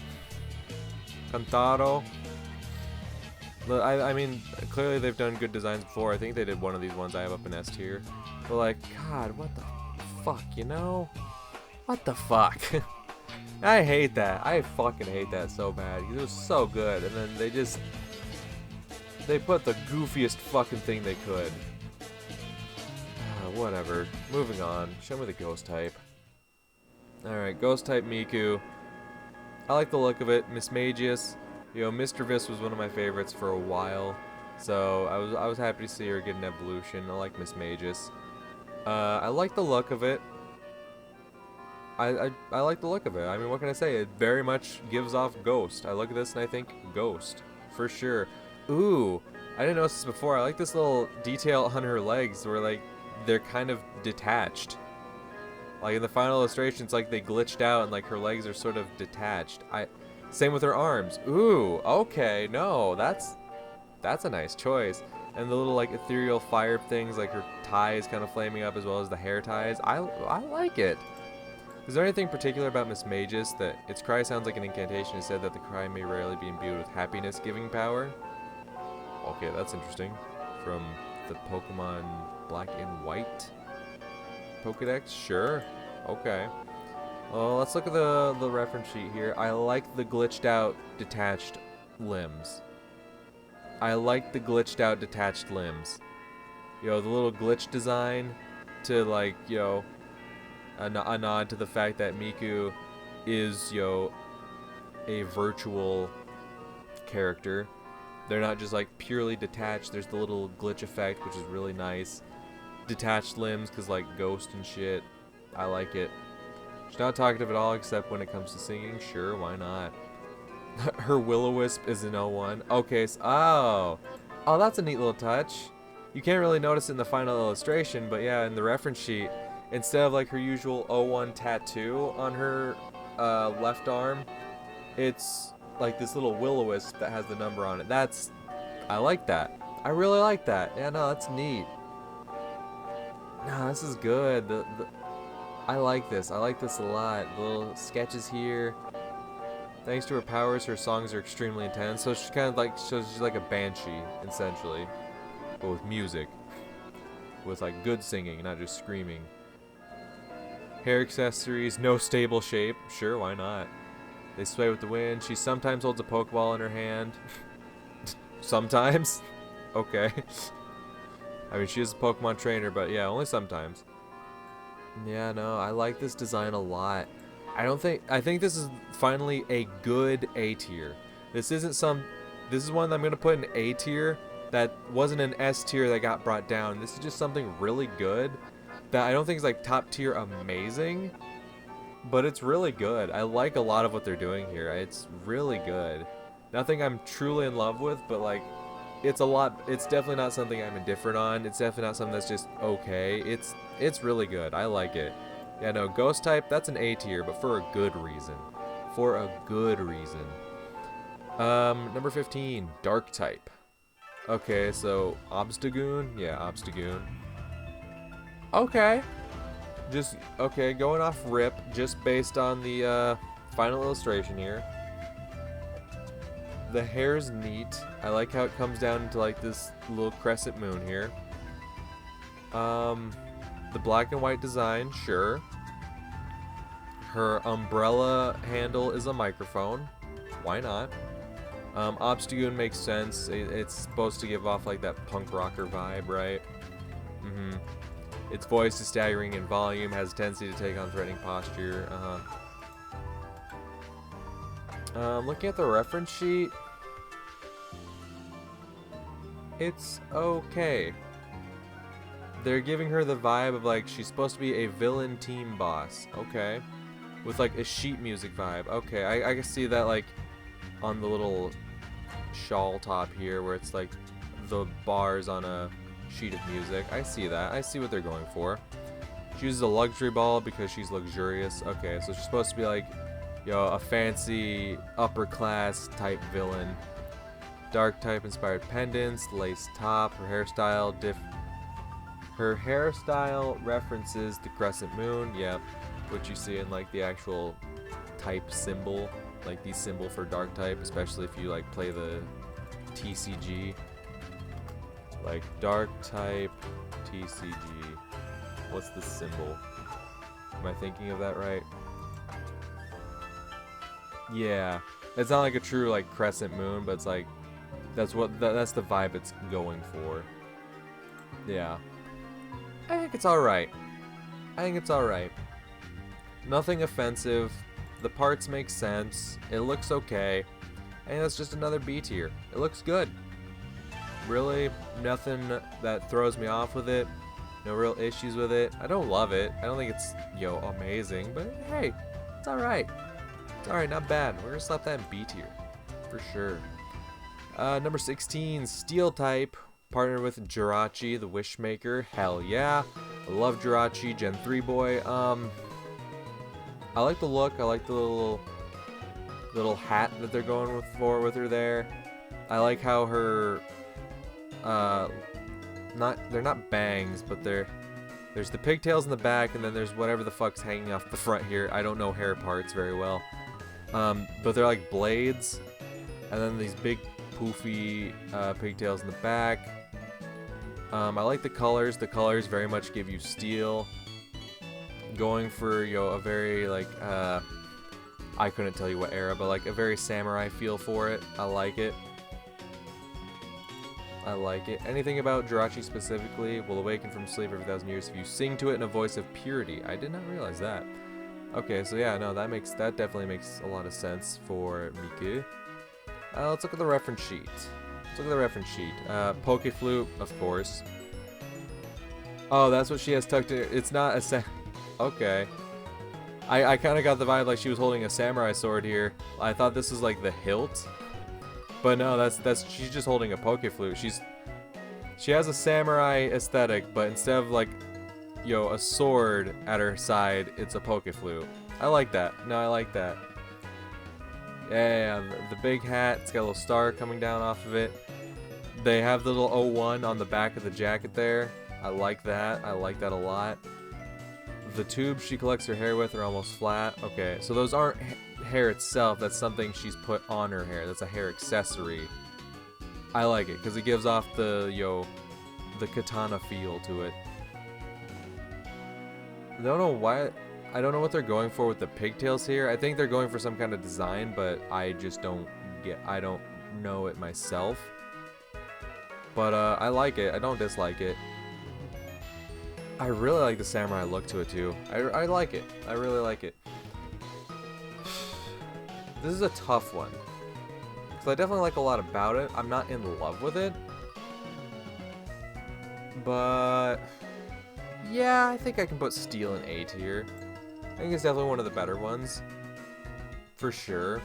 I mean, clearly they've done good designs before. I think they did one of these ones I have up in S tier. But like, God, what the fuck, you know? What the fuck? I hate that. I fucking hate that so bad. It was so good, and then they put the goofiest fucking thing they could. Whatever. Moving on. Show me the ghost type. Alright, ghost type Miku. I like the look of it. Mismagius. You know, Mr. Vis was one of my favorites for a while, so I was happy to see her get an evolution. I like Mismagius. I like the look of it. I like the look of it. I mean, what can I say? It very much gives off Ghost. I look at this and I think Ghost, for sure. Ooh, I didn't notice this before. I like this little detail on her legs where like they're kind of detached. Like in the final illustration, it's like they glitched out and like her legs are sort of detached. Same with her arms. Ooh, okay, no, that's a nice choice. And the little like ethereal fire things, like her tie is kind of flaming up as well as the hair ties. I like it. Is there anything particular about Mismagius that its cry sounds like an incantation? It said that the cry may rarely be imbued with happiness-giving power. Okay, that's interesting. From the Pokemon Black and White Pokedex? Sure. Okay. Well, let's look at the reference sheet here. I like the glitched out detached limbs. I like the glitched out detached limbs. You know, the little glitch design to like, you know, a nod to the fact that Miku is, you know, a virtual character. They're not just like purely detached. There's the little glitch effect, which is really nice. Detached limbs, because like Ghost and shit. I like it. She's not talkative at all except when it comes to singing. Sure, why not? Her Will-O-Wisp is an 01. Okay, so, oh, that's a neat little touch. You can't really notice it in the final illustration, but yeah, in the reference sheet, instead of like her usual O1 tattoo on her left arm, it's like this little will-o-wisp that has the number on it. I like that. I really like that. Yeah, no, that's neat. No, this is good. I like this. I like this a lot. The little sketches here. Thanks to her powers, her songs are extremely intense. So she's kind of like, she's like a banshee, essentially. But with music. With like good singing, not just screaming. Hair accessories, no stable shape. Sure, why not? They sway with the wind. She sometimes holds a Pokeball in her hand. Sometimes? Okay. I mean, she is a Pokemon trainer, but yeah, only sometimes. Yeah, no, I like this design a lot. I think this is finally a good A tier. This is one that I'm going to put in A tier that wasn't an S tier that got brought down. This is just something really good that I don't think is like top tier amazing, but it's really good. I like a lot of what they're doing here. It's really good. Nothing I'm truly in love with, but like it's definitely not something I'm indifferent on. It's definitely not something that's just okay. It's really good. I like it. Yeah, no, Ghost type, that's an A tier, but for a good reason. For a good reason. Number 15, Dark type. Okay, so Obstagoon? Yeah, Obstagoon. Okay. Okay, going off rip, just based on the final illustration here. The hair's neat. I like how it comes down into like this little crescent moon here. The black and white design, sure. Her umbrella handle is a microphone. Why not? Obstagoon makes sense. It's supposed to give off like that punk rocker vibe, right? Its voice is staggering in volume, has a tendency to take on threatening posture. Looking at the reference sheet, it's okay. They're giving her the vibe of like she's supposed to be a villain team boss. Okay. With like a sheet music vibe. Okay, I can see that like on the little shawl top here where it's like the bars on a sheet of music. I see that. I see what they're going for. She uses a luxury ball because she's luxurious. Okay, so she's supposed to be like, yo, a fancy upper class type villain. Dark type inspired pendants, lace top, her hairstyle references the crescent moon. Yep, what you see in like the actual type symbol, like the symbol for dark type, especially if you like play the TCG. Like dark type TCG. What's the symbol? Am I thinking of that right? Yeah, it's not like a true like crescent moon, but it's like that's the vibe it's going for. Yeah, I think it's all right. I think it's all right. Nothing offensive. The parts make sense. It looks okay. And it's just another B tier. It looks good. Really, nothing that throws me off with it. No real issues with it. I don't love it. I don't think it's, yo, amazing. But hey, it's alright. It's alright, not bad. We're gonna slap that in B tier. For sure. Number 16, Steel type. Partnered with Jirachi, the Wishmaker. Hell yeah. I love Jirachi, Gen 3 boy. I like the look. I like the little hat that they're going with her there. I like how her they're not bangs, but there's the pigtails in the back, and then there's whatever the fuck's hanging off the front here. I don't know hair parts very well. But they're like blades, and then these big poofy pigtails in the back. I like the colors. The colors very much give you steel. Going for, a very like I couldn't tell you what era, but like a very samurai feel for it. I like it. I like it. Anything about Jirachi specifically will awaken from sleep every 1,000 years if you sing to it in a voice of purity. I did not realize that. Okay, so yeah, no, that definitely makes a lot of sense for Miku. Let's look at the reference sheet. Poke Flute, of course. Oh, that's what she has tucked in. It's not a okay. I kind of got the vibe like she was holding a samurai sword here. I thought this was like the hilt. But no, she's just holding a Poke Flute. She has a samurai aesthetic, but instead of like, yo, a sword at her side, it's a poke flute. I like that. No, I like that. Yeah, the big hat. It's got a little star coming down off of it. They have the little O1 on the back of the jacket there. I like that. I like that a lot. The tubes she collects her hair with are almost flat. Okay, so those aren't hair itself. That's something she's put on her hair. That's a hair accessory. I like it because it gives off the, the katana feel to it. I don't know why. I don't know what they're going for with the pigtails here. I think they're going for some kind of design, but I just don't get. I don't know it myself. But I like it. I don't dislike it. I really like the samurai look to it too. I like it. I really like it. This is a tough one. So I definitely like a lot about it. I'm not in love with it. But yeah, I think I can put Steel in A tier. I think it's definitely one of the better ones. For sure.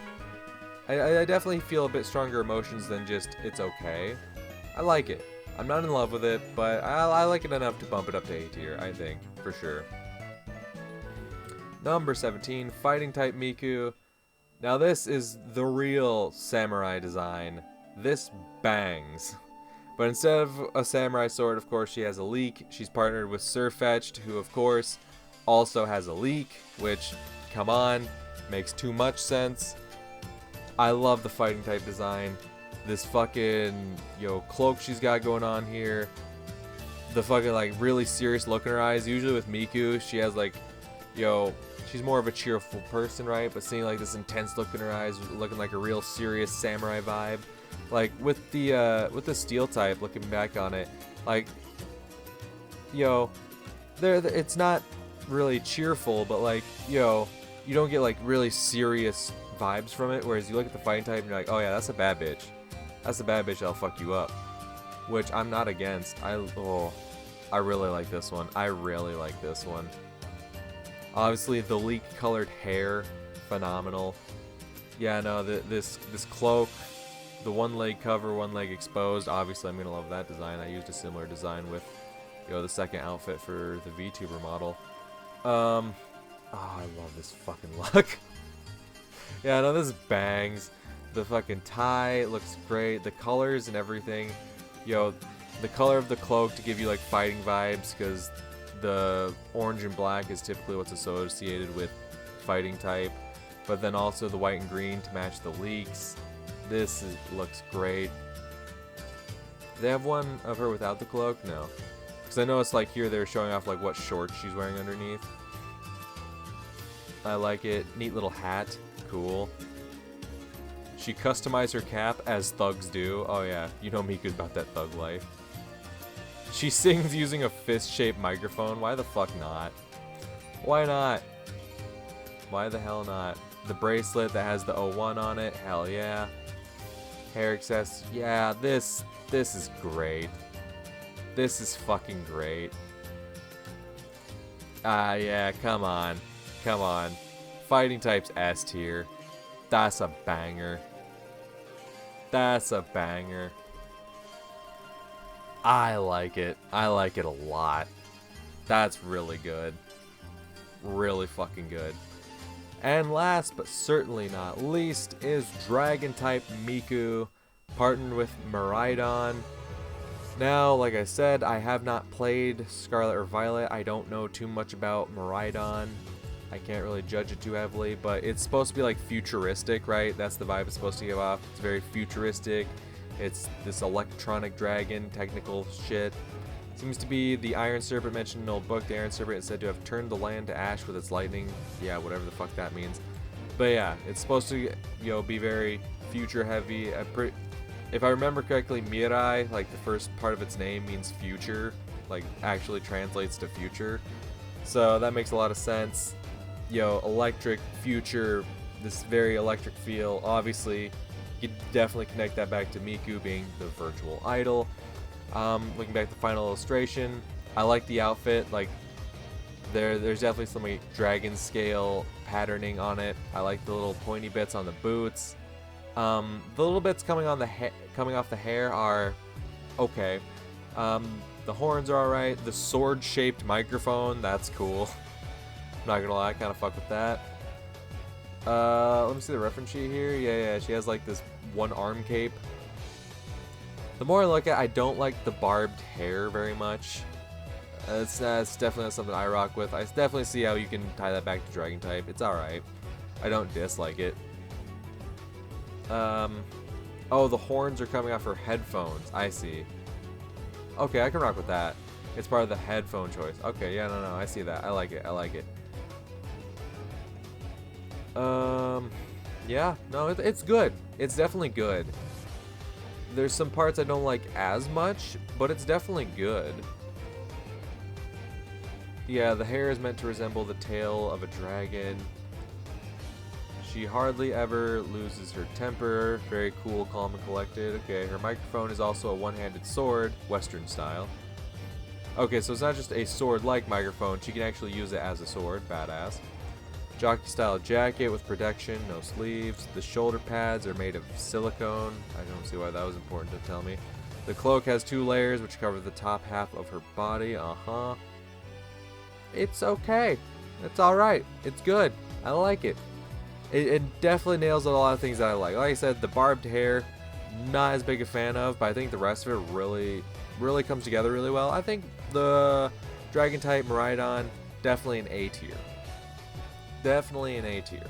I definitely feel a bit stronger emotions than just it's okay. I like it. I'm not in love with it, but I like it enough to bump it up to A tier, I think, for sure. Number 17, Fighting Type Miku. Now this is the real samurai design. This bangs. But instead of a samurai sword, of course, she has a leek. She's partnered with Sirfetch'd, who, of course, also has a leek, which, come on, makes too much sense. I love the fighting type design. This fucking, cloak she's got going on here. The fucking, like, really serious look in her eyes. Usually with Miku, she has, like, she's more of a cheerful person, right? But seeing, like, this intense look in her eyes, looking like a real serious samurai vibe. Like, with the steel type, looking back on it, like, it's not really cheerful, but, like, you don't get, like, really serious vibes from it, whereas you look at the fighting type and you're like, oh yeah, that's a bad bitch. That's a bad bitch that'll fuck you up. Which I'm not against. I really like this one. I really like this one. Obviously, the leek colored hair, phenomenal. Yeah, no, this cloak, the one leg cover, one leg exposed. Obviously, I'm gonna love that design. I used a similar design with, the second outfit for the VTuber model. Oh, I love this fucking look. Yeah, no, this bangs. The fucking tie looks great. The colors and everything. The color of the cloak to give you, like, fighting vibes, because the orange and black is typically what's associated with fighting type. But then also the white and green to match the leeks. Looks great. Do they have one of her without the cloak? No. Because I noticed, like, here they're showing off, like, what shorts she's wearing underneath. I like it. Neat little hat. Cool. She customized her cap as thugs do. Oh yeah, you know Miku's about that thug life. She sings using a fist-shaped microphone. Why the fuck not? Why not? Why the hell not? The bracelet that has the O1 on it. Hell yeah. Hair access. Yeah, this is great. This is fucking great. Yeah, come on. Come on. Fighting type's S tier. That's a banger. That's a banger. I like it. I like it a lot. That's really good. Really fucking good. And last but certainly not least is Dragon type Miku, partnered with Miraidon. Now, like I said, I have not played Scarlet or Violet. I don't know too much about Miraidon. I can't really judge it too heavily, but it's supposed to be like futuristic, right? That's the vibe it's supposed to give off. It's very futuristic. It's this electronic dragon, technical shit. Seems to be the Iron Serpent mentioned in an old book. The Iron Serpent is said to have turned the land to ash with its lightning. Yeah, whatever the fuck that means. But yeah, it's supposed to, be very future heavy. If I remember correctly, Mirai, like the first part of its name means future, like actually translates to future. So that makes a lot of sense. Electric, future, this very electric feel. Obviously, you could definitely connect that back to Miku being the virtual idol. Looking back at the final illustration, I like the outfit. Like, there's definitely some like dragon scale patterning on it. I like the little pointy bits on the boots. The little bits coming off the hair are okay. The horns are alright. The sword-shaped microphone, that's cool. I'm not gonna lie, I kind of fuck with that. Let me see the reference sheet here. Yeah, she has like this one arm cape. The more I look at it, I don't like the barbed hair very much. It's definitely not something I rock with. I definitely see how you can tie that back to Dragon type. It's alright. I don't dislike it. Oh, the horns are coming off her headphones. I see. Okay, I can rock with that. It's part of the headphone choice. Okay, yeah, no, I see that. I like it. Yeah, no, it's good. It's definitely good. There's some parts I don't like as much, but it's definitely good. Yeah, the hair is meant to resemble the tail of a dragon. She hardly ever loses her temper. Very cool, calm, and collected. Okay, her microphone is also a one-handed sword, Western style. Okay, so it's not just a sword-like microphone. She can actually use it as a sword. Badass. Jockey-style jacket with protection, no sleeves. The shoulder pads are made of silicone. I don't see why that was important to tell me. The cloak has 2 layers, which cover the top half of her body. It's okay. It's alright. It's good. I like it. It definitely nails a lot of things that I like. Like I said, the barbed hair, not as big a fan of, but I think the rest of it really comes together really well. I think the Dragon type Miraidon, definitely an A tier. Definitely an A tier.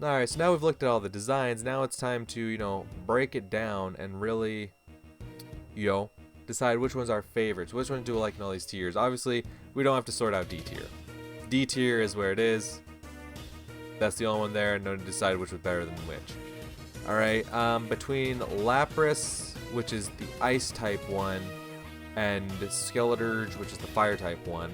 Alright, so now we've looked at all the designs. Now it's time to, break it down and really, decide which one's our favorites. Which one do we like in all these tiers? Obviously, we don't have to sort out D tier. D tier is where it is. That's the only one there, and no to decide which was better than which. Alright, between Lapras, which is the Ice type one, and Skeleturge, which is the Fire type one.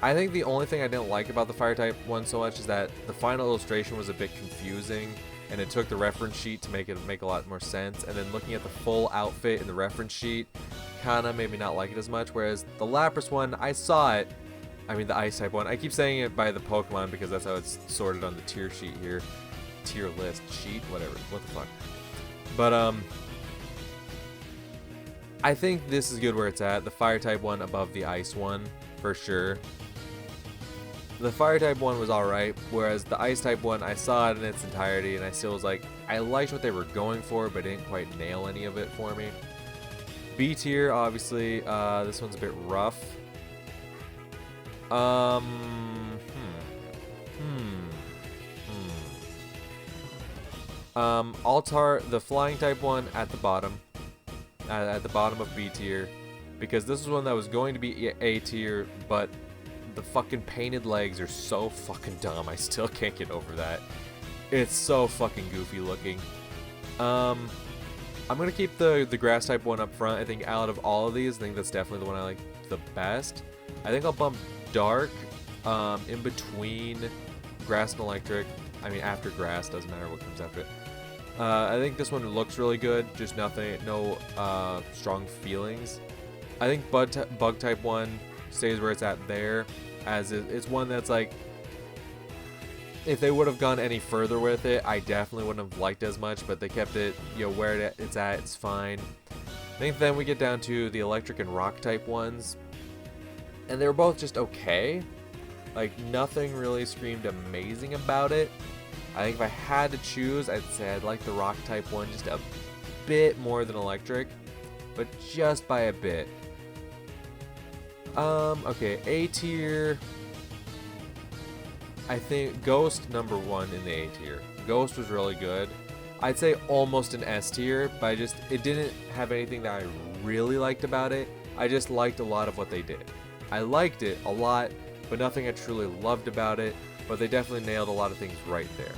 I think the only thing I didn't like about the Fire type one so much is that the final illustration was a bit confusing, and it took the reference sheet to make it make a lot more sense, and then looking at the full outfit in the reference sheet kinda made me not like it as much, whereas the Lapras one, I saw it. I mean the Ice type one. I keep saying it by the Pokemon because that's how it's sorted on the tier sheet here. Tier list sheet, whatever. What the fuck. But I think this is good where it's at. The Fire type one above the Ice one, for sure. The Fire type one was alright, whereas the Ice type one, I saw it in its entirety and I still was like, I liked what they were going for, but didn't quite nail any of it for me. B tier, obviously, this one's a bit rough. Altar, the flying type one at the bottom of B tier, because this is one that was going to be A tier, but the fucking painted legs are so fucking dumb. I still can't get over that. It's so fucking goofy looking. I'm gonna keep the grass type one up front. I think out of all of these, I think that's definitely the one I like the best. I think I'll bump Dark in between grass and electric. I mean after grass, doesn't matter what comes after it. I think this one looks really good, just no strong feelings. I think bug type 1 stays where it's at there, as it's one that's like, if they would have gone any further with it, I definitely wouldn't have liked it as much, but they kept it, where it's at, it's fine. I think then we get down to the electric and rock type ones, and they were both just okay. Like, nothing really screamed amazing about it. I think if I had to choose, I'd say I'd like the rock type one just a bit more than electric, but just by a bit. Okay, A tier. I think Ghost number 1 in the A tier. Ghost was really good. I'd say almost an S tier, but it didn't have anything that I really liked about it. I just liked a lot of what they did. I liked it a lot, but nothing I truly loved about it, but they definitely nailed a lot of things right there.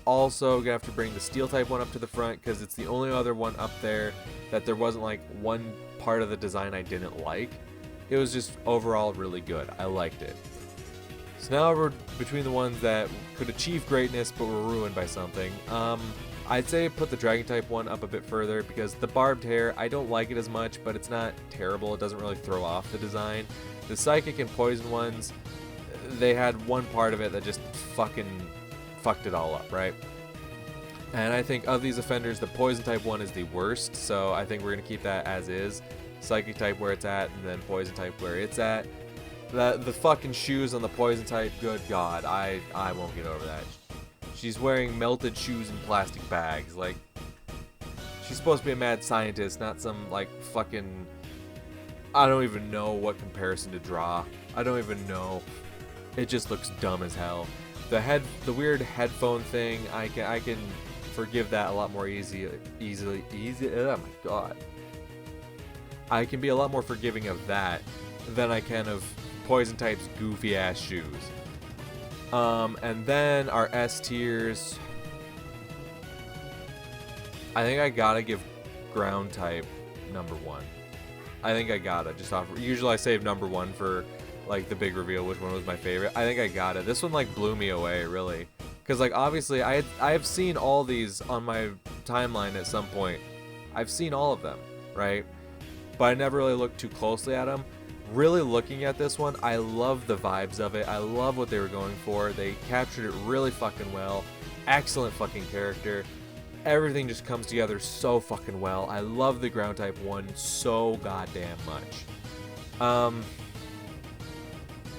Also, gonna have to bring the Steel type one up to the front, because it's the only other one up there that there wasn't like one part of the design I didn't like. It was just overall really good. I liked it. So now we're between the ones that could achieve greatness but were ruined by something. I'd say put the Dragon type one up a bit further, because the barbed hair, I don't like it as much, but it's not terrible. It doesn't really throw off the design. The Psychic and Poison ones, they had one part of it that just fucking fucked it all up, right? And I think of these offenders, the poison type one is the worst, so I think we're going to keep that as is. Psychic type where it's at, and then poison type where it's at. The fucking shoes on the poison type, good god, I won't get over that. She's wearing melted shoes in plastic bags, like, she's supposed to be a mad scientist, not some, like, fucking, I don't even know what comparison to draw. I don't even know. It just looks dumb as hell. The weird headphone thing, I can forgive that a lot more easily. Oh my god. I can be a lot more forgiving of that than I can of poison type's goofy ass shoes. And then our S tiers. I think I gotta give ground type number 1. I think I gotta just off. Usually I save number 1 for like the big reveal, which one was my favorite. I think I got it. This one like blew me away, really, because like obviously I have seen all these on my timeline at some point. I've seen all of them, right? But I never really looked too closely at them. Really looking at this one, I love the vibes of it. I love what they were going for. They captured it really fucking well. Excellent fucking character. Everything just comes together so fucking well. I love the ground type one so goddamn much.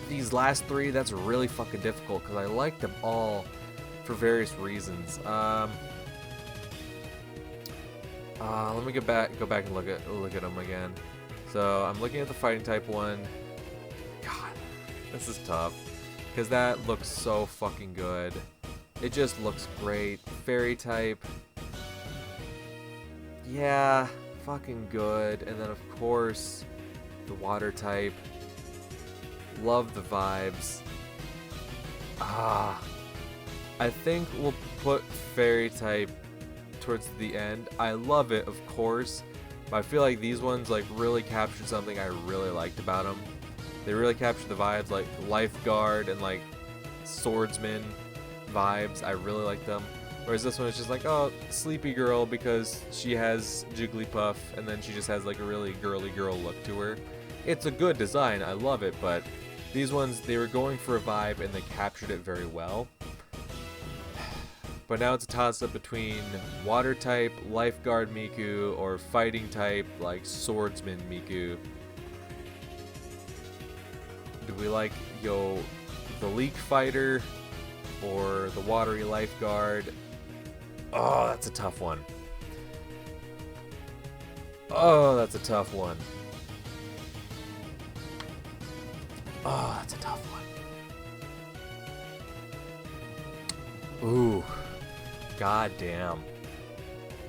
These last 3, that's really fucking difficult because I like them all for various reasons. Let me go back and look at them again. So I'm looking at the fighting type one. God, this is tough because that looks so fucking good. It just looks great. Fairy type, yeah, fucking good. And then of course the water type. Love the vibes. I think we'll put fairy type towards the end. I love it, of course, but I feel like these ones like really captured something I really liked about them. They really captured the vibes, like lifeguard and like swordsman vibes. I really like them. Whereas this one is just like, oh, sleepy girl because she has Jigglypuff, and then she just has like a really girly girl look to her. It's a good design, I love it, but these ones, they were going for a vibe and they captured it very well. But now it's a toss-up between water type, lifeguard Miku, or fighting type, like swordsman Miku. Do we like, the leak fighter, or the watery lifeguard? Oh, that's a tough one. Oh, that's a tough one. Oh, that's a tough one. Ooh. Goddamn.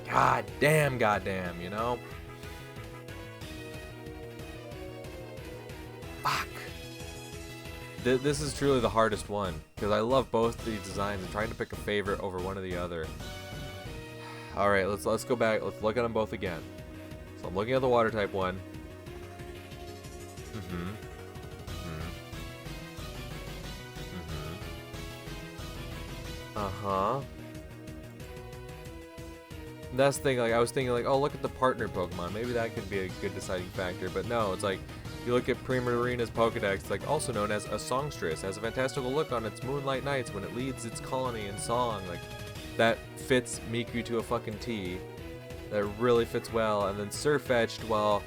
Goddamn, you know? Fuck. This is truly the hardest one, because I love both these designs and trying to pick a favorite over one or the other. Alright, let's go back. Let's look at them both again. So I'm looking at the water type one. That's the thing, like, I was thinking, like, oh, look at the partner Pokemon. Maybe that could be a good deciding factor. But no, it's like, you look at Primarina's Pokedex, like, also known as a songstress, has a fantastical look on its moonlight nights when it leads its colony in song. Like, that fits Miku to a fucking T. That really fits well. And then Sirfetch'd, well,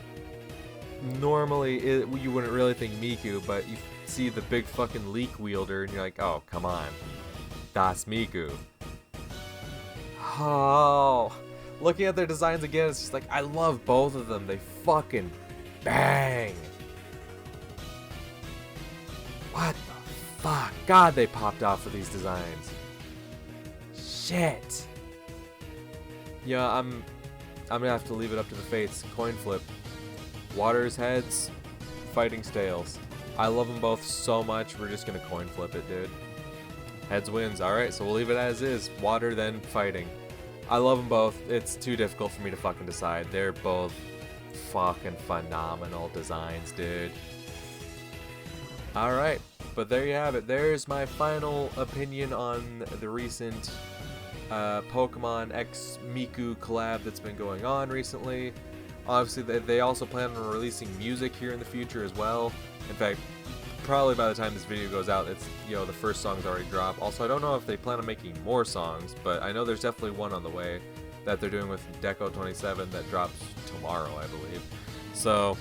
normally you wouldn't really think Miku, but you see the big fucking leak wielder, and you're like, oh, come on. Das Miku. Oh, looking at their designs again, it's just like, I love both of them. They fucking bang. What the fuck? God, they popped off with these designs. Shit. Yeah, I'm gonna have to leave it up to the fates. Coin flip. Water's heads, fighting's tails. I love them both so much, we're just gonna coin flip it, dude. Heads wins. Alright, so we'll leave it as is. Water, then fighting. I love them both. It's too difficult for me to fucking decide. They're both fucking phenomenal designs, dude. Alright, but there you have it. There's my final opinion on the recent Pokemon X Miku collab that's been going on recently. Obviously, they also plan on releasing music here in the future as well. In fact, probably by the time this video goes out, it's, you know, the first song's already dropped. Also, I don't know if they plan on making more songs, but I know there's definitely one on the way that they're doing with Deco27 that drops tomorrow, I believe. So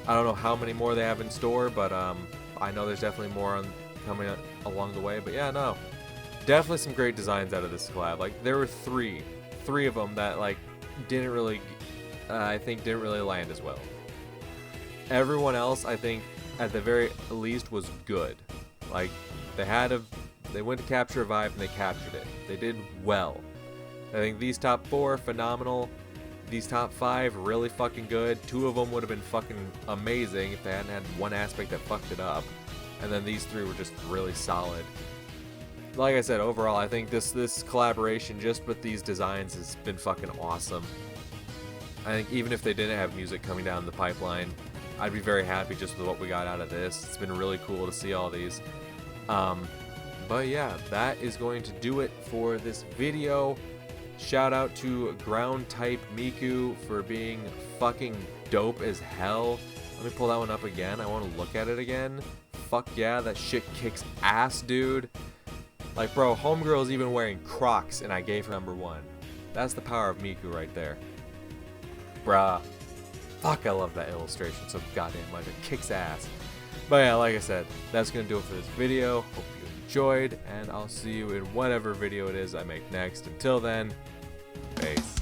I don't know how many more they have in store, but I know there's definitely more coming along the way. But yeah, no, definitely some great designs out of this collab. Like, there were three of them that, like, didn't really, I think, didn't really land as well. Everyone else, I think, at the very least, was good. Like, they went to capture a vibe and they captured it. They did well. I think these top 4, phenomenal. These top 5, really fucking good. 2 of them would have been fucking amazing if they hadn't had one aspect that fucked it up. And then these 3 were just really solid. Like I said, overall, I think this collaboration just with these designs has been fucking awesome. I think even if they didn't have music coming down the pipeline, I'd be very happy just with what we got out of this. It's been really cool to see all these. But yeah, that is going to do it for this video. Shout out to Ground Type Miku for being fucking dope as hell. Let me pull that one up again. I want to look at it again. Fuck yeah, that shit kicks ass, dude. Like, bro, homegirl's even wearing Crocs and I gave her #1. That's the power of Miku right there. Bruh. Fuck, I love that illustration so goddamn much. It kicks ass. But yeah, like I said, that's going to do it for this video. Hope you enjoyed, and I'll see you in whatever video it is I make next. Until then, peace.